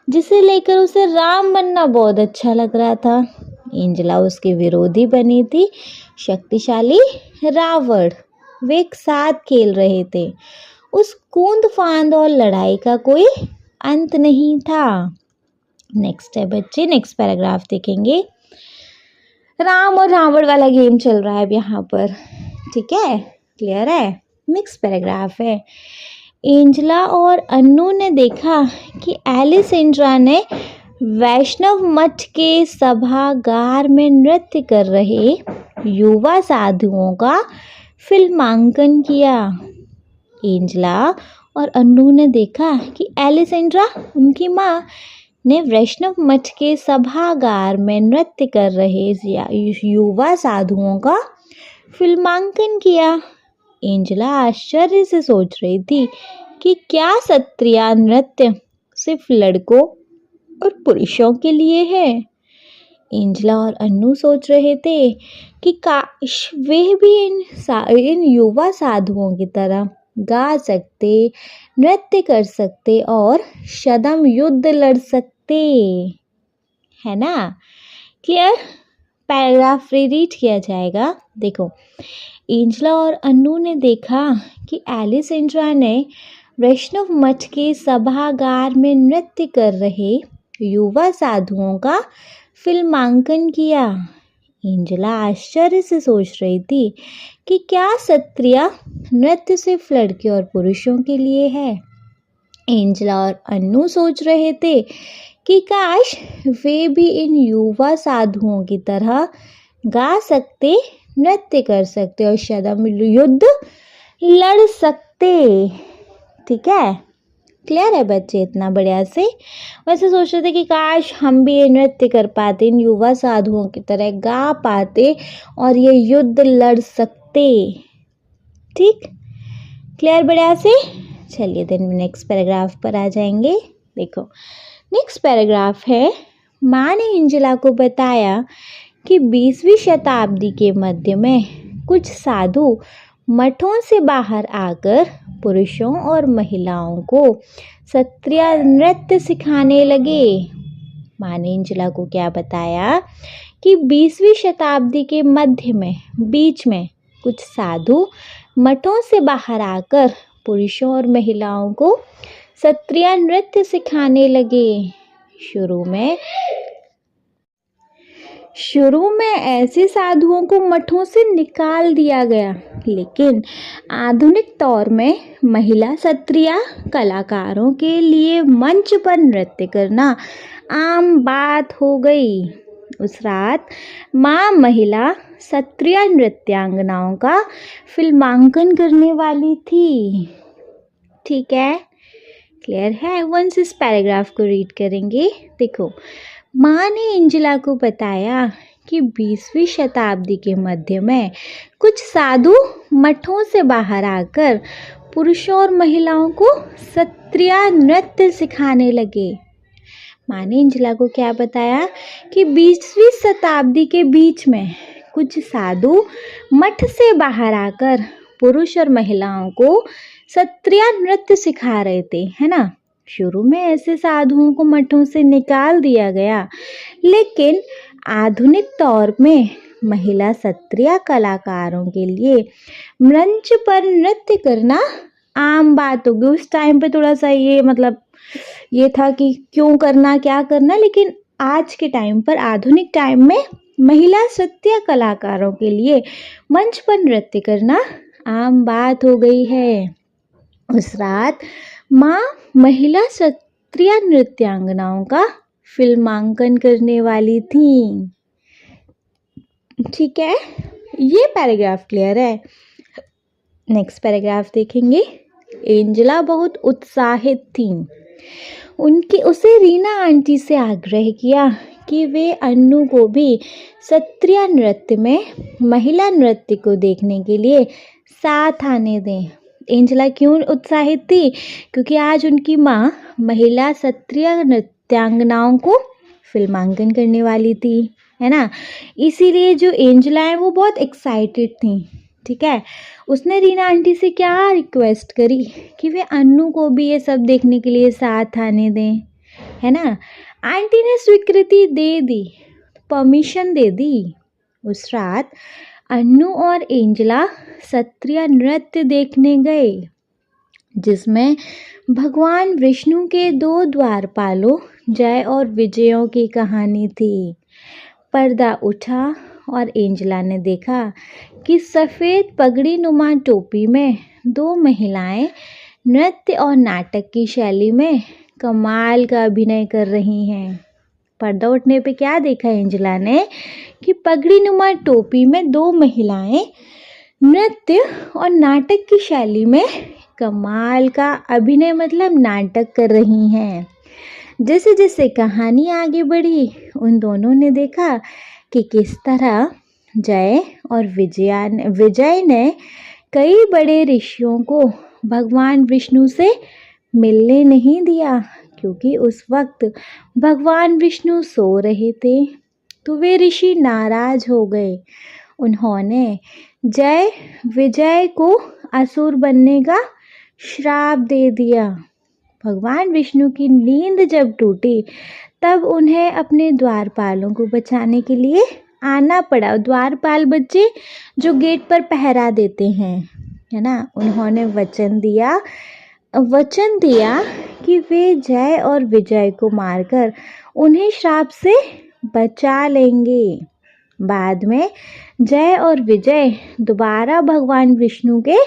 जिसे लेकर उसे राम बनना बहुत अच्छा लग रहा था। एंजेला उसकी विरोधी बनी थी, शक्तिशाली रावण। वे एक साथ खेल रहे थे। उस कूद फांद और लड़ाई का कोई अंत नहीं था। नेक्स्ट है बच्चे, नेक्स्ट पैराग्राफ देखेंगे। राम और रावण वाला गेम चल रहा है अब यहाँ पर, ठीक है, क्लियर है। नेक्स्ट पैराग्राफ है। एंजेला और अन्नू ने देखा कि एलिसेंड्रा ने वैष्णव मठ के सभागार में नृत्य कर रहे युवा साधुओं का फिल्मांकन किया। एंजेला और अन्नू ने देखा कि एलिसेंड्रा, उनकी माँ, ने वैष्णव मठ के सभागार में नृत्य कर रहे युवा साधुओं का फिल्मांकन किया। एंजेला आश्चर्य से सोच रही थी कि क्या सत्रिय नृत्य सिर्फ लड़कों और पुरुषों के लिए है। एंजेला और अन्नू सोच रहे थे कि काश वे भी इन युवा साधुओं की तरह गा सकते, नृत्य कर सकते और सदम युद्ध लड़ सकते, है ना। क्लियर? पैराग्राफ रीड किया जाएगा। देखो, एंजला और अन्नू ने देखा कि एलिसेंड्रा ने वैष्णव मठ के सभागार में नृत्य कर रहे युवा साधुओं का फिल्मांकन किया। एंजला आश्चर्य से सोच रही थी कि क्या सत्रिया नृत्य सिर्फ लड़के और पुरुषों के लिए है। एंजला और अन्नू सोच रहे थे कि काश वे भी इन युवा साधुओं की तरह गा सकते, नृत्य कर सकते और शायद हम युद्ध लड़ सकते। ठीक है, क्लियर है बच्चे इतना बढ़िया से? वैसे सोच रहे थे कि काश हम भी ये नृत्य कर पाते, इन युवा साधुओं की तरह गा पाते और ये युद्ध लड़ सकते। ठीक, क्लियर बढ़िया से? चलिए देन नेक्स्ट पैराग्राफ पर आ जाएंगे। देखो, नेक्स्ट पैराग्राफ है, माँ ने एंजेला को बताया कि 20वीं शताब्दी के मध्य में कुछ साधु मठों से बाहर आकर पुरुषों और महिलाओं को सत्रिय नृत्य सिखाने लगे। माँ ने एंजेला को क्या बताया कि 20वीं शताब्दी के मध्य में, बीच में कुछ साधु मठों से बाहर आकर पुरुषों और महिलाओं को सत्रिय नृत्य सिखाने लगे। शुरू में ऐसे साधुओं को मठों से निकाल दिया गया, लेकिन आधुनिक दौर में महिला सत्रिय कलाकारों के लिए मंच पर नृत्य करना आम बात हो गई। उस रात माँ महिला सत्रिय नृत्यांगनाओं का फिल्मांकन करने वाली थी। ठीक है, क्लियर है? वंस इस पैराग्राफ को रीड करेंगे। देखो, माँ ने एंजेला को बताया कि 20वीं शताब्दी के मध्य में कुछ साधु मठों से बाहर आकर पुरुषों और महिलाओं को सत्रिय नृत्य सिखाने लगे। माँ ने एंजेला को क्या बताया कि 20वीं शताब्दी के बीच में कुछ साधु मठ से बाहर आकर पुरुष और महिलाओं को सत्रिय नृत्य सिखा रहे थे, है ना। शुरू में ऐसे साधुओं को मठों से निकाल दिया गया, लेकिन आधुनिक दौर में महिला सत्रिय कलाकारों के लिए मंच पर नृत्य करना आम बात होगी। उस टाइम पे थोड़ा सा ये था कि क्यों करना, क्या करना, लेकिन आज के टाइम पर, आधुनिक टाइम में महिला सत्रिय कलाकारों के लिए मंच पर नृत्य करना आम बात हो गई है। उस रात माँ महिला सत्रिय नृत्यांगनाओं का फिल्मांकन करने वाली थी। ठीक है, ये पैराग्राफ क्लियर है? नेक्स्ट पैराग्राफ देखेंगे। एंजेला बहुत उत्साहित थी। उसे रीना आंटी से आग्रह किया कि वे अन्नू को भी सत्रिय नृत्य में महिला नृत्य को देखने के लिए साथ आने दें। एंजेला क्यों उत्साहित थी? क्योंकि आज उनकी माँ महिला सत्रिय नृत्यांगनाओं को फिल्मांकन करने वाली थी, है ना। इसीलिए जो एंजेला है वो बहुत एक्साइटेड थी। ठीक है, उसने रीना आंटी से क्या रिक्वेस्ट करी कि वे अन्नू को भी ये सब देखने के लिए साथ आने दें, है ना। आंटी ने स्वीकृति दे दी, परमिशन दे दी। उस रात अन्नू और एंजेला सत्रिय नृत्य देखने गए, जिसमें भगवान विष्णु के 2 द्वारपालों जय और विजयों की कहानी थी। पर्दा उठा और एंजेला ने देखा कि सफ़ेद पगड़ी नुमा टोपी में 2 महिलाएं नृत्य और नाटक की शैली में कमाल का अभिनय कर रही हैं। पर्दा उठने पे क्या देखा एंजेला ने कि पगड़ी नुमा टोपी में 2 महिलाएं नृत्य और नाटक की शैली में कमाल का अभिनय नाटक कर रही हैं। जैसे जैसे कहानी आगे बढ़ी, उन दोनों ने देखा कि किस तरह जय और विजय ने कई बड़े ऋषियों को भगवान विष्णु से मिलने नहीं दिया, क्योंकि उस वक्त भगवान विष्णु सो रहे थे। तो वे ऋषि नाराज हो गए। उन्होंने जय विजय को असुर बनने का श्राप दे दिया। भगवान विष्णु की नींद जब टूटी, तब उन्हें अपने द्वारपालों को बचाने के लिए आना पड़ा। द्वारपाल बच्चे जो गेट पर पहरा देते हैं, है ना, उन्होंने वचन दिया कि वे जय और विजय को मारकर उन्हें श्राप से बचा लेंगे। बाद में जय और विजय दोबारा भगवान विष्णु के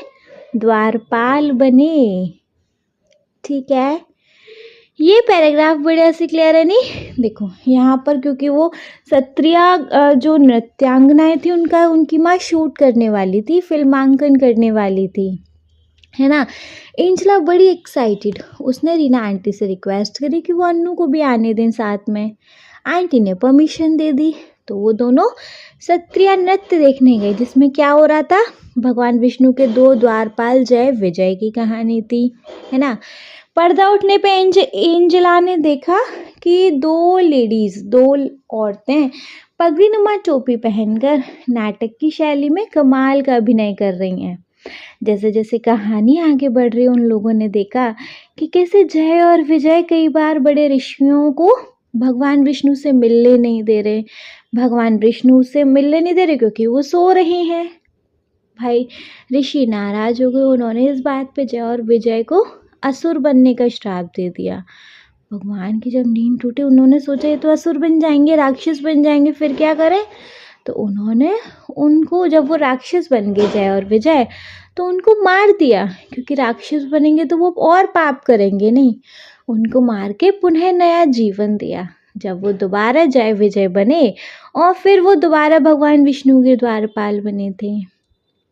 द्वारपाल बने। ठीक है, ये पैराग्राफ बढ़िया से क्लियर है नहीं। देखो यहाँ पर क्योंकि वो क्षत्रिया जो नृत्यांगनाएं थी उनकी माँ शूट करने वाली थी, फिल्मांकन करने वाली थी, है ना। एंजला बड़ी एक्साइटेड, उसने रीना आंटी से रिक्वेस्ट करी कि वो अन्नू को भी आने दें साथ में। आंटी ने परमिशन दे दी, तो वो दोनों क्षत्रिय नृत्य देखने गए, जिसमें क्या हो रहा था, भगवान विष्णु के दो द्वारपाल जय विजय की कहानी थी, है ना। पर्दा उठने पे एंजला ने देखा कि दो औरतें पगड़ी नुमा टोपी पहनकर नाटक की शैली में कमाल का अभिनय कर रही हैं। जैसे जैसे कहानी आगे बढ़ रही, उन लोगों ने देखा कि कैसे जय और विजय कई बार बड़े ऋषियों को भगवान विष्णु से मिलने नहीं दे रहे। क्योंकि वो सो रहे हैं। भाई ऋषि नाराज हो गए, उन्होंने इस बात पे जय और विजय को असुर बनने का श्राप दे दिया। भगवान की जब नींद टूटी, उन्होंने सोचा ये तो असुर बन जाएंगे, राक्षस बन जाएंगे, फिर क्या करें। तो उन्होंने उनको, जब वो राक्षस बन गए जय और विजय, तो उनको मार दिया, क्योंकि राक्षस बनेंगे तो वो और पाप करेंगे नहीं। उनको मार के पुनः नया जीवन दिया। जब वो दोबारा जय विजय बने और फिर वो दोबारा भगवान विष्णु के द्वारपाल बने थे,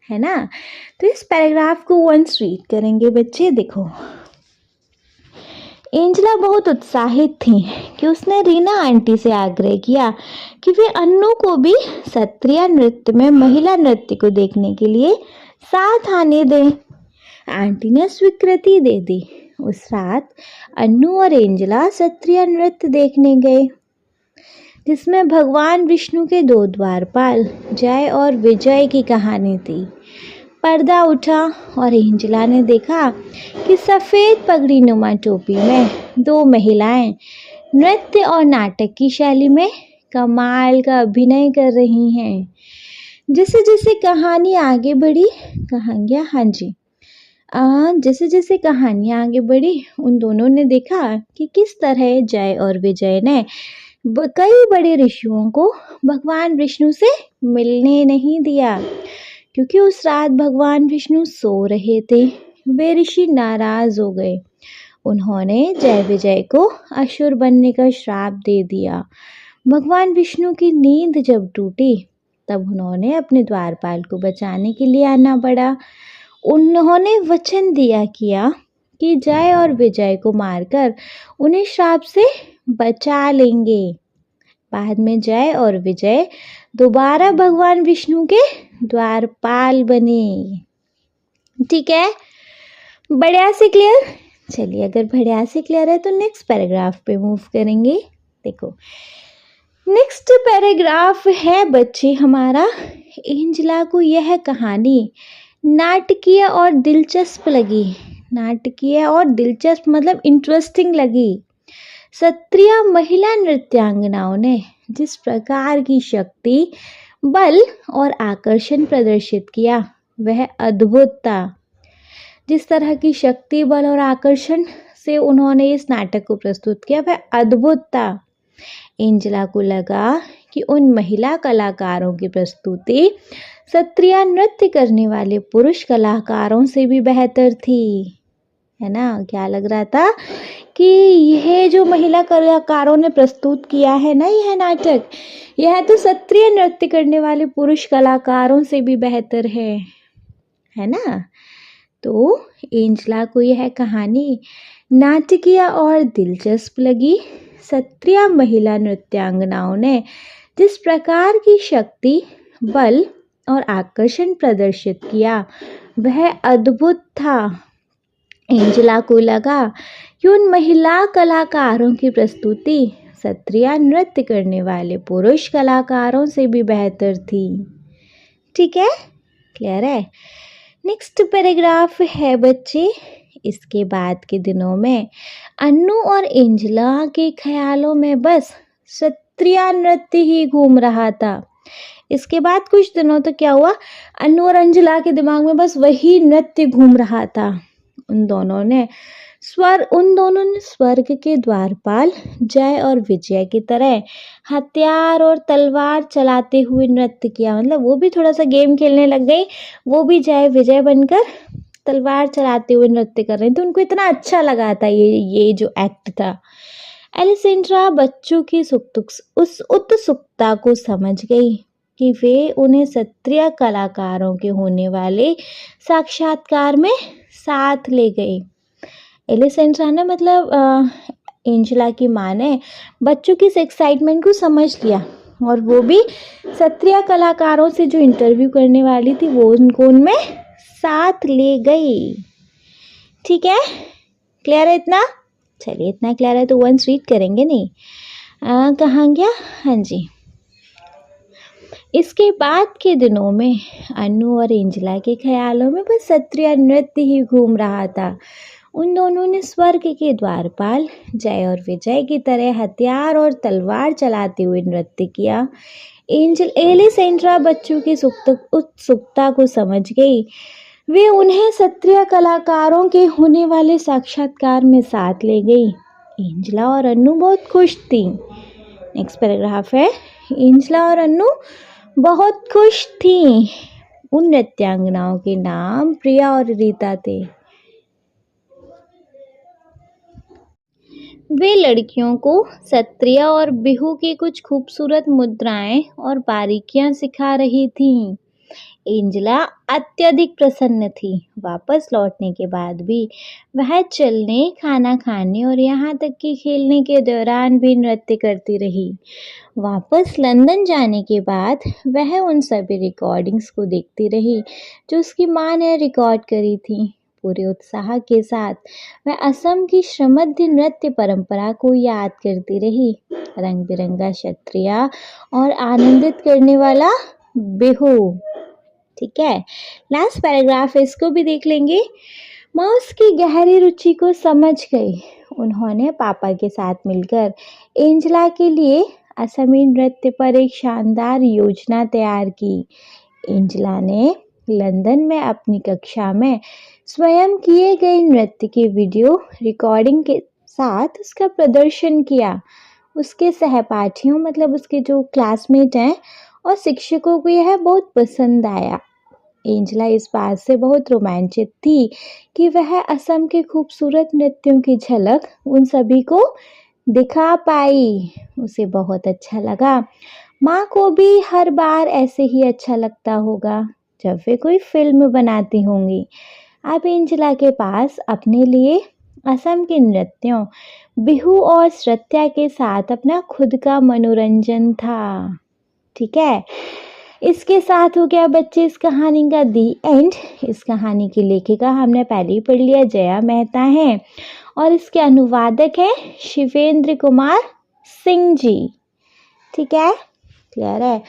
है ना। तो इस पैराग्राफ को वंस रीड करेंगे बच्चे। देखो, एंजला बहुत उत्साहित थी कि उसने रीना आंटी से आग्रह किया कि वे अन्नू को भी क्षत्रिय नृत्य में महिला नृत्य को देखने के लिए साथ आने दें। आंटी ने स्वीकृति दे दी। उस रात अन्नू और एंजला क्षत्रिय नृत्य देखने गए, जिसमें भगवान विष्णु के दो द्वारपाल जय और विजय की कहानी थी। पर्दा उठा और एंजला ने देखा कि सफ़ेद पगड़ी नुमा टोपी में दो महिलाएं नृत्य और नाटक की शैली में कमाल का अभिनय कर रही हैं। जैसे जैसे कहानी आगे बढ़ी, उन दोनों ने देखा कि किस तरह जय और विजय ने कई बड़े ऋषियों को भगवान विष्णु से मिलने नहीं दिया, क्योंकि उस रात भगवान विष्णु सो रहे थे। वे ऋषि नाराज हो गए। उन्होंने जय विजय को असुर बनने का श्राप दे दिया। भगवान विष्णु की नींद जब टूटी, तब उन्होंने अपने द्वारपाल को बचाने के लिए आना पड़ा। उन्होंने वचन दिया कि जय और विजय को मारकर उन्हें श्राप से बचा लेंगे। बाद में जय और विजय दोबारा भगवान विष्णु के द्वारपाल बने। ठीक है, बढ़िया से क्लियर। चलिए, अगर बढ़िया से क्लियर है तो नेक्स्ट पैराग्राफ पे मूव करेंगे। देखो, नेक्स्ट पैराग्राफ है बच्चे हमारा, एंजला को यह कहानी नाटकीय और दिलचस्प मतलब इंटरेस्टिंग लगी। क्षत्रिय महिला नृत्यांगनाओं ने जिस प्रकार की शक्ति, बल और आकर्षण प्रदर्शित किया, वह अद्भुत था। जिस तरह की शक्ति, बल और आकर्षण से उन्होंने इस नाटक को प्रस्तुत किया, वह अद्भुत था। एंजला को लगा कि उन महिला कलाकारों की प्रस्तुति क्षत्रिय नृत्य करने वाले पुरुष कलाकारों से भी बेहतर थी, है ना। क्या लग रहा था कि यह जो महिला कलाकारों ने प्रस्तुत किया है ना, यह नाटक, यह तो क्षत्रिय नृत्य करने वाले पुरुष कलाकारों से भी बेहतर है ना। तो एंजला को यह कहानी नाटकीय और दिलचस्प लगी। क्षत्रिय महिला नृत्यांगनाओं ने जिस प्रकार की शक्ति, बल और आकर्षण प्रदर्शित किया, वह अद्भुत था। एंजला को लगा कि उन महिला कलाकारों की प्रस्तुति क्षत्रिय नृत्य करने वाले पुरुष कलाकारों से भी बेहतर थी। ठीक है, क्लियर है। नेक्स्ट पैराग्राफ है बच्चे, इसके बाद के दिनों में अन्नू और एंजला के ख्यालों में बस क्षत्रिय नृत्य ही घूम रहा था। इसके बाद कुछ दिनों तक क्या हुआ, अन्नू और अंजला के दिमाग में बस वही नृत्य घूम रहा था। उन दोनों ने स्वर्ग के द्वारपाल जय और विजय की तरह हथियार और तलवार चलाते हुए नृत्य किया। मतलब वो भी थोड़ा सा गेम खेलने लग गई, वो भी जय विजय बनकर तलवार चलाते हुए नृत्य कर रहे थे। उनको इतना अच्छा लगा था ये जो एक्ट था। एलिसेंड्रा बच्चों की उस उत्सुकता को समझ गई कि वे उन्हें क्षत्रिय कलाकारों के होने वाले साक्षात्कार में साथ ले गई। एलिसेंड्रा ने मतलब एंजेला की माँ ने बच्चों की इस एक्साइटमेंट को समझ लिया और वो भी क्षत्रिय कलाकारों से जो इंटरव्यू करने वाली थी वो उनको उनमें साथ ले गई। ठीक है, क्लियर है इतना? चलिए, इतना क्लियर है तो वंस रीड करेंगे नहीं। कहाँ गया? हाँ जी। इसके बाद के दिनों में अन्नू और एंजेला के ख्यालों में बस क्षत्रिय नृत्य ही घूम रहा था। उन दोनों ने स्वर्ग के द्वारपाल जय और विजय की तरह हथियार और तलवार चलाते हुए नृत्य किया। एलिसेंड्रा बच्चों की उत्सुकता को समझ गई। वे उन्हें क्षत्रिय कलाकारों के होने वाले साक्षात्कार में साथ ले गई। एंजेला और अन्नू बहुत खुश थी। नेक्स्ट पैराग्राफ है, एंजेला और अन्नू बहुत खुश थी। उन नृत्यांगनाओं के नाम प्रिया और रीता थे। वे लड़कियों को क्षत्रिय और बिहू की कुछ खूबसूरत मुद्राएं और बारीकियां सिखा रही थीं। एंजेला अत्यधिक प्रसन्न थी। वापस लौटने के बाद भी वह चलने, खाना खाने और यहाँ तक कि खेलने के दौरान भी नृत्य करती रही। वापस लंदन जाने के बाद वह उन सभी रिकॉर्डिंग्स को देखती रही जो उसकी माँ ने रिकॉर्ड करी थी। पूरे उत्साह के साथ वह असम की श्रमध्य नृत्य परंपरा को याद करती रही। रंग बिरंगा क्षत्रिय और आनंदित करने वाला बिहू। ठीक है, लास्ट पैराग्राफ है, इसको भी देख लेंगे। माँ उसकी गहरी रुचि को समझ गई। उन्होंने पापा के साथ मिलकर एंजेला के लिए असमी नृत्य पर एक शानदार योजना तैयार की। एंजेला ने लंदन में अपनी कक्षा में स्वयं किए गए नृत्य के वीडियो रिकॉर्डिंग के साथ उसका प्रदर्शन किया। उसके सहपाठियों मतलब उसके जो क्लासमेट हैं और शिक्षकों को यह बहुत पसंद आया। एंजेला इस बात से बहुत रोमांचित थी कि वह असम के खूबसूरत नृत्यों की झलक उन सभी को दिखा पाई। उसे बहुत अच्छा लगा। माँ को भी हर बार ऐसे ही अच्छा लगता होगा जब वे कोई फिल्म बनाती होंगी। अब एंजेला के पास अपने लिए असम के नृत्यों, बिहू और नृत्य के साथ अपना खुद का मनोरंजन था। ठीक है, इसके साथ हो गया बच्चे इस कहानी का दी एंड। इस कहानी की लेखिका हमने पहले ही पढ़ लिया, जया मेहता है और इसके अनुवादक है शिवेंद्र कुमार सिंह जी। ठीक है, क्लियर है?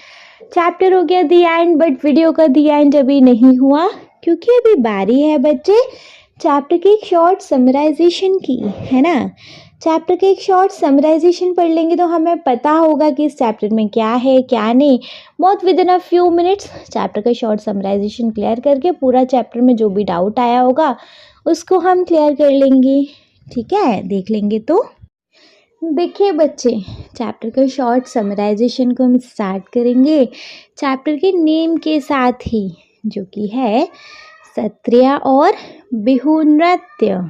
चैप्टर हो गया दी एंड, बट वीडियो का दी एंड अभी नहीं हुआ क्योंकि अभी बारी है बच्चे चैप्टर के एक शॉर्ट समराइजेशन की, है ना। चैप्टर के एक शॉर्ट समराइजेशन पढ़ लेंगे तो हमें पता होगा कि इस चैप्टर में क्या है क्या नहीं। बहुत with in a few minutes chapter का शॉर्ट समराइजेशन क्लियर करके पूरा चैप्टर में जो भी डाउट आया होगा उसको हम क्लियर कर लेंगे। ठीक है, देख लेंगे तो देखिए बच्चे, चैप्टर का शॉर्ट समराइजेशन को हम स्टार्ट करेंगे चैप्टर के नेम के साथ ही, जो कि है क्षत्रिय और बिहू नृत्य।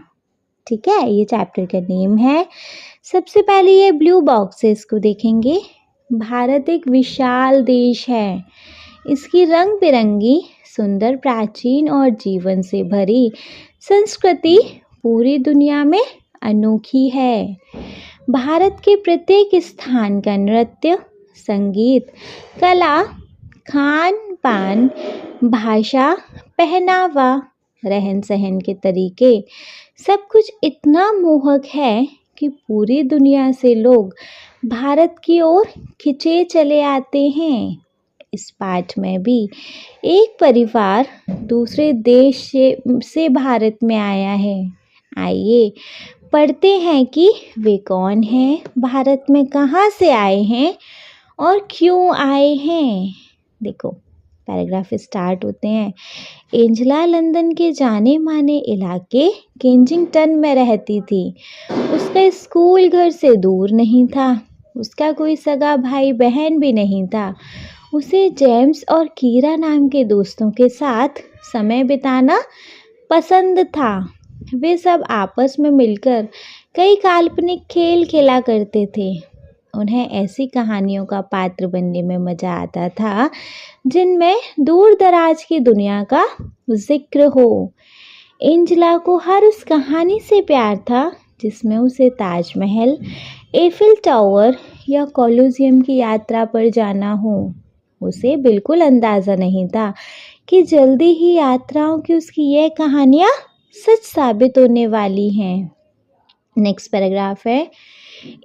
ठीक है, ये चैप्टर का नेम है। सबसे पहले ये ब्लू बॉक्सेस को देखेंगे। भारत एक विशाल देश है। इसकी रंग बिरंगी, सुंदर, प्राचीन और जीवन से भरी संस्कृति पूरी दुनिया में अनोखी है। भारत के प्रत्येक स्थान का नृत्य, संगीत, कला, खान पान, भाषा, पहनावा, रहन सहन के तरीके सब कुछ इतना मोहक है कि पूरी दुनिया से लोग भारत की ओर खिंचे चले आते हैं। इस पाठ में भी एक परिवार दूसरे देश से भारत में आया है। आइए पढ़ते हैं कि वे कौन हैं, भारत में कहाँ से आए हैं और क्यों आए हैं। देखो पैराग्राफ स्टार्ट होते हैं। एंजेला लंदन के जाने माने इलाके केंजिंगटन में रहती थी। उसका स्कूल घर से दूर नहीं था। उसका कोई सगा भाई बहन भी नहीं था। उसे जेम्स और कीरा नाम के दोस्तों के साथ समय बिताना पसंद था। वे सब आपस में मिलकर कई काल्पनिक खेल खेला करते थे। उन्हें ऐसी कहानियों का पात्र बनने में मज़ा आता था जिनमें दूर दराज की दुनिया का जिक्र हो। एंजेला को हर उस कहानी से प्यार था जिसमें उसे ताजमहल, एफिल टावर या कोलोसियम की यात्रा पर जाना हो। उसे बिल्कुल अंदाज़ा नहीं था कि जल्दी ही यात्राओं की उसकी यह कहानियाँ सच साबित होने वाली हैं। नेक्स्ट पैराग्राफ है।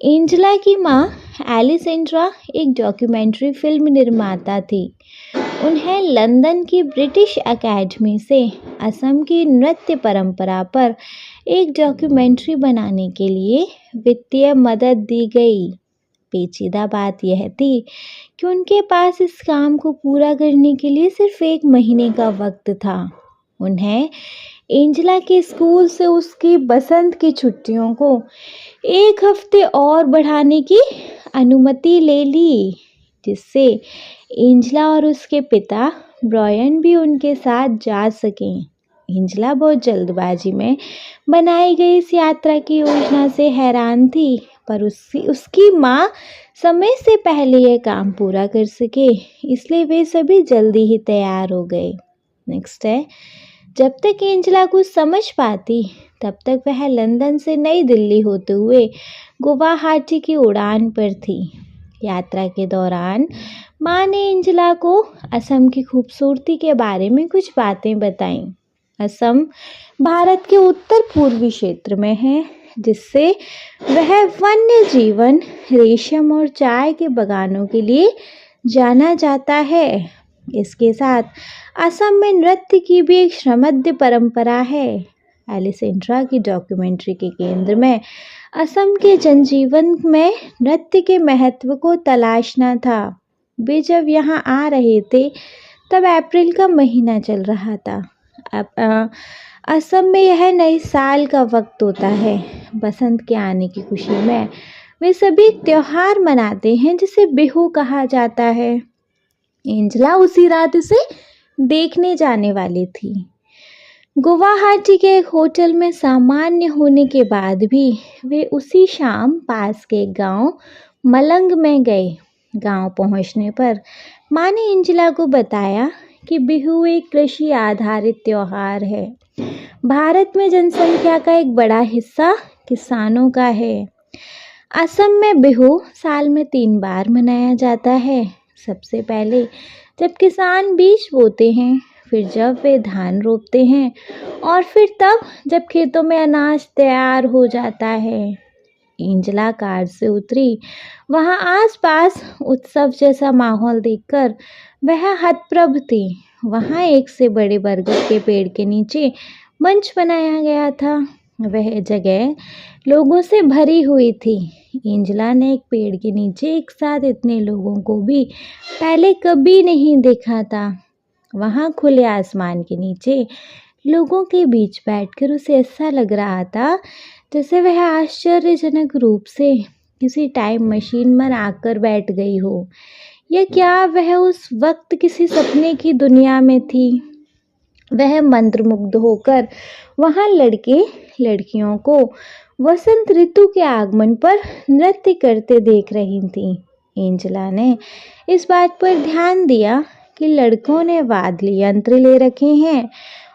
एंजेला की माँ एलिसेंड्रा एक डॉक्यूमेंट्री फिल्म निर्माता थी। उन्हें लंदन की ब्रिटिश एकेडमी से असम की नृत्य परंपरा पर एक डॉक्यूमेंट्री बनाने के लिए वित्तीय मदद दी गई। पेचीदा बात यह थी कि उनके पास इस काम को पूरा करने के लिए सिर्फ 1 महीने का वक्त था। उन्हें एंजेला के स्कूल से उसकी बसंत की छुट्टियों को 1 हफ्ते और बढ़ाने की अनुमति ले ली, जिससे एंजेला और उसके पिता ब्रायन भी उनके साथ जा सकें। एंजेला बहुत जल्दबाजी में बनाई गई इस यात्रा की योजना से हैरान थी, पर उसकी माँ समय से पहले यह काम पूरा कर सके, इसलिए वे सभी जल्दी ही तैयार हो गए। नेक्स्ट है। जब तक एंजेला कुछ समझ पाती तब तक वह लंदन से नई दिल्ली होते हुए गुवाहाटी की उड़ान पर थी। यात्रा के दौरान माँ ने एंजेला को असम की खूबसूरती के बारे में कुछ बातें बताईं। असम भारत के उत्तर पूर्वी क्षेत्र में है, जिससे वह वन्य जीवन, रेशम और चाय के बागानों के लिए जाना जाता है। इसके साथ असम में नृत्य की भी एक समृद्ध परंपरा है। एलिसेंड्रा की डॉक्यूमेंट्री के केंद्र में असम के जनजीवन में नृत्य के महत्व को तलाशना था। वे जब यहाँ आ रहे थे तब अप्रैल का महीना चल रहा था। अब असम में यह नए साल का वक्त होता है। बसंत के आने की खुशी में वे सभी त्योहार मनाते हैं जिसे बिहू कहा जाता है। एंजेला उसी रात इसे देखने जाने वाली थी। गुवाहाटी के एक होटल में सामान्य होने के बाद भी वे उसी शाम पास के गांव मलंग में गए। गांव पहुंचने पर माँ ने एंजेला को बताया कि बिहू एक कृषि आधारित त्योहार है। भारत में जनसंख्या का एक बड़ा हिस्सा किसानों का है। असम में बिहू साल में 3 बार मनाया जाता है। सबसे पहले जब किसान बीज बोते हैं, फिर जब वे धान रोपते हैं और फिर तब जब खेतों में अनाज तैयार हो जाता है। एंजेला कार से उतरी। वहाँ आसपास उत्सव जैसा माहौल देखकर वह हतप्रभ थी। वहाँ एक से बड़े बरगद के पेड़ के नीचे मंच बनाया गया था। वह जगह लोगों से भरी हुई थी। एंजेला ने एक पेड़ के नीचे एक साथ इतने लोगों को भी पहले कभी नहीं देखा था। वहाँ खुले आसमान के नीचे लोगों के बीच बैठकर उसे ऐसा लग रहा था जैसे वह आश्चर्यजनक रूप से किसी टाइम मशीन में आकर बैठ गई हो, या क्या वह उस वक्त किसी सपने की दुनिया में थी। वह मंत्रमुग्ध होकर वहाँ लड़के लड़कियों को वसंत ऋतु के आगमन पर नृत्य करते देख रही थी। एंजेला ने इस बात पर ध्यान दिया कि लड़कों ने वाद्य यंत्र ले रखे हैं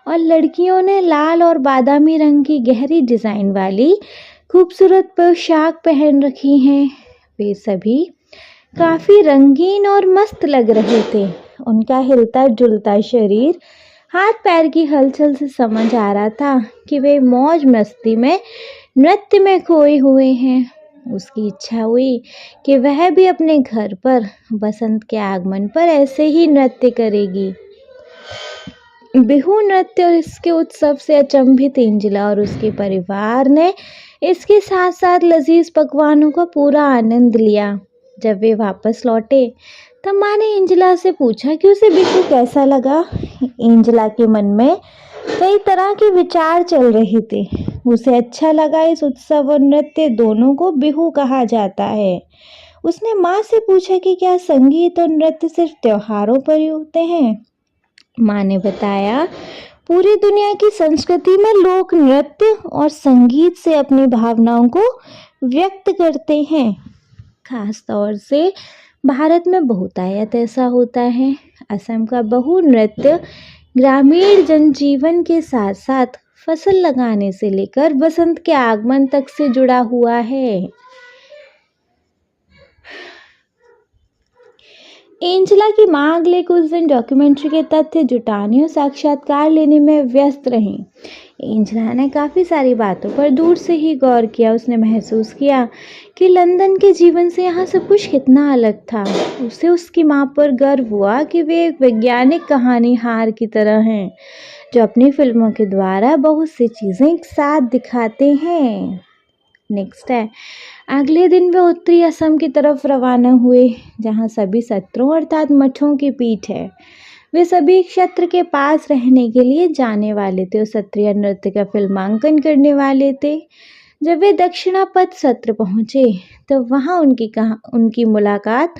और लड़कियों ने लाल और बादामी रंग की गहरी डिज़ाइन वाली खूबसूरत पोशाक पहन रखी हैं। वे सभी काफ़ी रंगीन और मस्त लग रहे थे। उनका हिलता जुलता शरीर, हाथ पैर की हलचल से समझ आ रहा था कि वे मौज मस्ती में नृत्य में खोए हुए हैं। उसकी इच्छा हुई कि वह भी अपने घर पर बसंत के आगमन पर ऐसे ही नृत्य करेगी। बिहू नृत्य और इसके उत्सव से अचंभित एंजेला और उसके परिवार ने इसके साथ साथ लजीज पकवानों का पूरा आनंद लिया। जब वे वापस लौटे तब माँ ने एंजेला से पूछा कि उसे बिहू कैसा लगा। एंजेला के मन में कई तरह के विचार चल रहे थे। उसे अच्छा लगा। इस उत्सव और नृत्य दोनों को बिहू कहा जाता है। उसने माँ से पूछा कि क्या संगीत और नृत्य सिर्फ त्योहारों पर ही होते हैं। माँ ने बताया, पूरी दुनिया की संस्कृति में लोग नृत्य और संगीत से अपनी भावनाओं को व्यक्त करते हैं। खास तौर से भारत में बहुतायत ऐसा होता है। असम का बहु नृत्य ग्रामीण जनजीवन के साथ साथ फसल लगाने से लेकर बसंत के आगमन तक से जुड़ा हुआ है। एंजेला की माँ अगले कुछ दिन डॉक्यूमेंट्री के तथ्य जुटाने और साक्षात्कार लेने में व्यस्त रहीं। एंजेला ने काफ़ी सारी बातों पर दूर से ही गौर किया। उसने महसूस किया कि लंदन के जीवन से यहाँ सब कुछ कितना अलग था। उसे उसकी माँ पर गर्व हुआ कि वे एक वैज्ञानिक कहानीहार की तरह हैं जो अपनी फिल्मों के द्वारा बहुत सी चीज़ें एक साथ दिखाते हैं। नेक्स्ट है, अगले दिन वे उत्तरी असम की तरफ रवाना हुए जहाँ सभी सत्रों अर्थात मठों की पीठ है। वे सभी क्षत्र के पास रहने के लिए जाने वाले थे और सत्रीय नृत्य का फिल्मांकन करने वाले थे। जब वे दक्षिणापथ सत्र पहुँचे तो वहाँ उनकी मुलाकात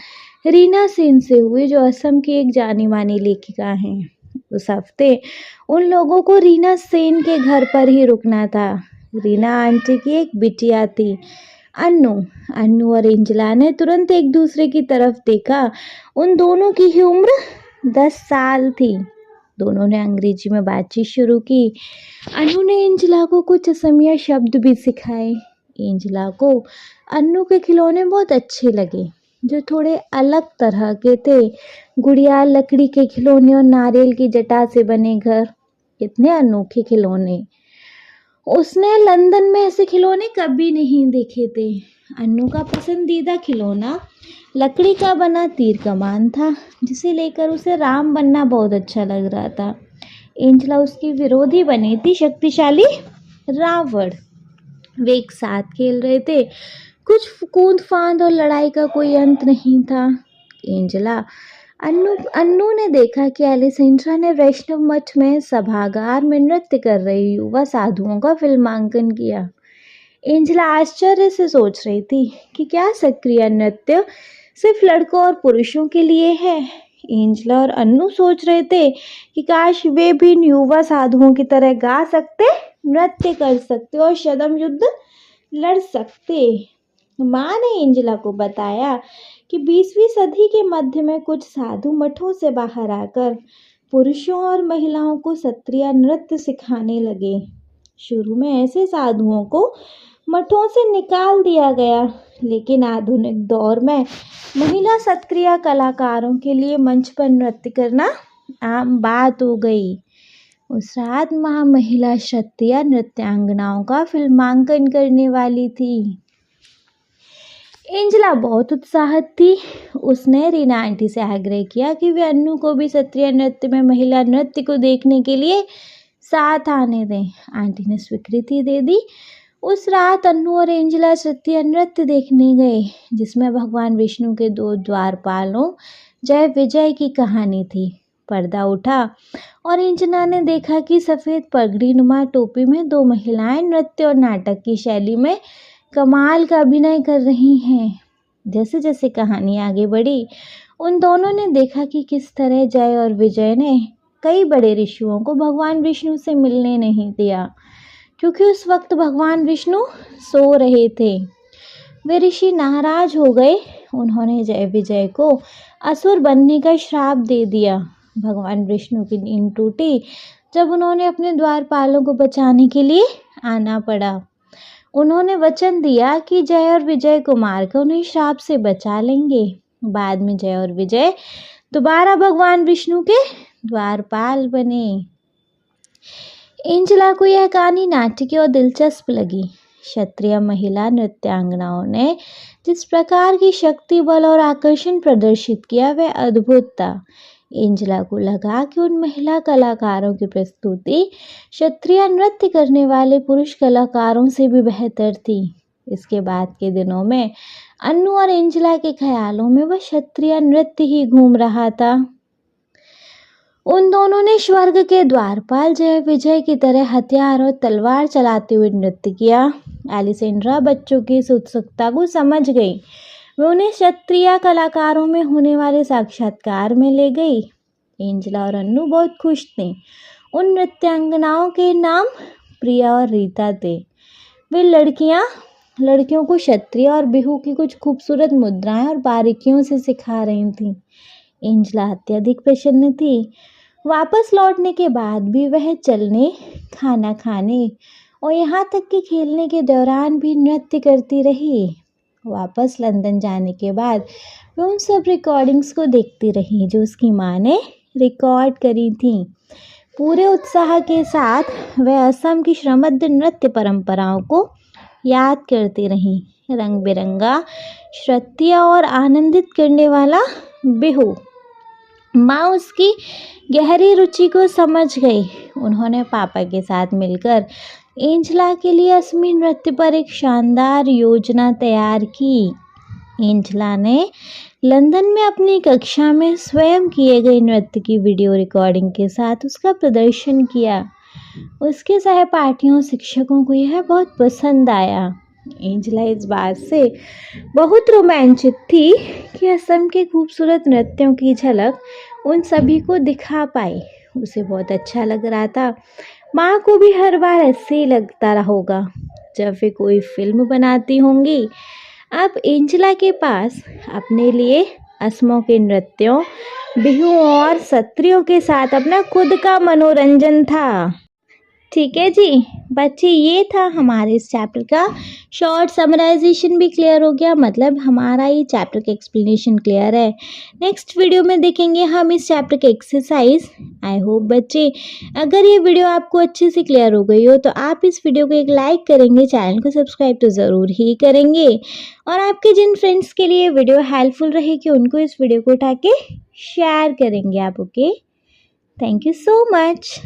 रीना सेन से हुई जो असम की एक जानी मानी लेखिका हैं। उस हफ्ते उन लोगों को रीना सेन के घर पर ही रुकना था। रीना आंटी की एक बिटिया थी, अन्नू और एंजेला ने तुरंत एक दूसरे की तरफ देखा। उन दोनों की ही उम्र 10 साल थी। दोनों ने अंग्रेजी में बातचीत शुरू की। अन्नू ने एंजेला को कुछ असमिया शब्द भी सिखाए। एंजेला को अन्नू के खिलौने बहुत अच्छे लगे जो थोड़े अलग तरह के थे। गुड़िया, लकड़ी के खिलौने और नारियल की जटा से बने घर, कितने अनोखे खिलौने। उसने लंदन में ऐसे खिलौने कभी नहीं देखे थे। अन्नू का पसंदीदा खिलौना लकड़ी का बना तीर कमान था जिसे लेकर उसे राम बनना बहुत अच्छा लग रहा था। एंजेला उसकी विरोधी बनी थी, शक्तिशाली रावण। वे एक साथ खेल रहे थे। कुछ कूद फांद और लड़ाई का कोई अंत नहीं था। अन्नू ने देखा कि एलिसेंड्रा ने वैष्णव मठ में सभागार में नृत्य कर रहे युवा साधुओं का फिल्मांकन किया। एंजेला आश्चर्य से सोच रही थी कि क्या सक्रिय नृत्य सिर्फ लड़कों और पुरुषों के लिए है। एंजेला और अन्नू सोच रहे थे कि काश वे भी युवा साधुओं की तरह गा सकते, नृत्य कर सकते और शतम युद्ध लड़ सकते। माँ ने एंजेला को बताया कि 20वीं सदी के मध्य में कुछ साधु मठों से बाहर आकर पुरुषों और महिलाओं को सत्रीय नृत्य सिखाने लगे। शुरू में ऐसे साधुओं को मठों से निकाल दिया गया, लेकिन आधुनिक दौर में महिला सत्रीय कलाकारों के लिए मंच पर नृत्य करना आम बात हो गई। उस रात माँ महिला क्षत्रिय नृत्यांगनाओं का फिल्मांकन करने वाली थी। एंजेला बहुत उत्साहित थी। उसने रीना आंटी से आग्रह किया कि वे अन्नू को भी सत्रीय नृत्य में महिला नृत्य को देखने के लिए साथ आने दें। आंटी ने स्वीकृति दे दी। उस रात अन्नू और एंजेला सत्रीय नृत्य देखने गए जिसमें भगवान विष्णु के 2 द्वारपालों जय विजय की कहानी थी। पर्दा उठा और एंजेला ने देखा कि सफ़ेद पगड़ी नुमा टोपी में 2 महिलाएं नृत्य और नाटक की शैली में कमाल का अभिनय कर रही हैं। जैसे जैसे कहानी आगे बढ़ी उन दोनों ने देखा कि किस तरह जय और विजय ने कई बड़े ऋषियों को भगवान विष्णु से मिलने नहीं दिया क्योंकि उस वक्त भगवान विष्णु सो रहे थे। वे ऋषि नाराज हो गए। उन्होंने जय विजय को असुर बनने का श्राप दे दिया। भगवान विष्णु की नींद टूटी जब उन्होंने अपने द्वारपालों को बचाने के लिए आना पड़ा। उन्होंने वचन दिया कि जय और विजय को मारकर उन्हें श्राप से बचा लेंगे। बाद में जय और विजय दोबारा भगवान विष्णु के द्वारपाल बने। एंजेला को यह कहानी नाटकीय और दिलचस्प लगी। क्षत्रिय महिला नृत्यांगनाओं ने जिस प्रकार की शक्ति, बल और आकर्षण प्रदर्शित किया वह अद्भुत था। एंजेला को लगा कि उन महिला कलाकारों की प्रस्तुति क्षत्रिय नृत्य करने वाले पुरुष कलाकारों से भी बेहतर थी। इसके बाद के दिनों में अन्नू और एंजेला के ख्यालों में वह क्षत्रिय नृत्य ही घूम रहा था। उन दोनों ने स्वर्ग के द्वारपाल जय विजय की तरह हथियार और तलवार चलाते हुए नृत्य किया। एलिसेंड्रा बच्चों की इस उत्सुकता को समझ गई। वह उन्हें क्षत्रिय कलाकारों में होने वाले साक्षात्कार में ले गई। एंजेला और अन्नू बहुत खुश थे। उन नृत्यांगनाओं के नाम प्रिया और रीता थे। वे लड़कियों को क्षत्रिय और बिहू की कुछ खूबसूरत मुद्राएं और बारीकियों से सिखा रही थीं। एंजेला अत्यधिक प्रसन्न थी। वापस लौटने के बाद भी वह चलने, खाना खाने और यहाँ तक कि खेलने के दौरान भी नृत्य करती रही। वापस लंदन जाने के बाद वह उन सब रिकॉर्डिंग्स को देखती रही जो उसकी माँ ने रिकॉर्ड करी थी। पूरे उत्साह के साथ वह असम की श्रमद्ध नृत्य परंपराओं को याद करती रही। रंग बिरंगा, श्रुतिय और आनंदित करने वाला बिहू। माँ उसकी गहरी रुचि को समझ गई। उन्होंने पापा के साथ मिलकर एंजेला के लिए असमी नृत्य पर एक शानदार योजना तैयार की। एंजेला ने लंदन में अपनी कक्षा में स्वयं किए गए नृत्य की वीडियो रिकॉर्डिंग के साथ उसका प्रदर्शन किया। उसके सहपाठियों शिक्षकों को यह बहुत पसंद आया। एंजेला इस बात से बहुत रोमांचित थी कि असम के खूबसूरत नृत्यों की झलक उन सभी को दिखा पाई। उसे बहुत अच्छा लग रहा था। माँ को भी हर बार ऐसे ही लगता रहा होगा जब वे कोई फिल्म बनाती होंगी। अब एंजेला के पास अपने लिए असमों के नृत्यों, बिहू और सत्रियों के साथ अपना खुद का मनोरंजन था। ठीक है जी बच्चे, ये था हमारे इस चैप्टर का शॉर्ट समराइजेशन भी क्लियर हो गया। मतलब हमारा ये चैप्टर का एक्सप्लेनेशन क्लियर है। नेक्स्ट वीडियो में देखेंगे हम इस चैप्टर के एक्सरसाइज। आई होप बच्चे अगर ये वीडियो आपको अच्छे से क्लियर हो गई हो तो आप इस वीडियो को एक लाइक करेंगे, चैनल को सब्सक्राइब तो ज़रूर ही करेंगे और आपके जिन फ्रेंड्स के लिए वीडियो हेल्पफुल रहेगी उनको इस वीडियो को उठा के शेयर करेंगे आप। Okay, thank you so much.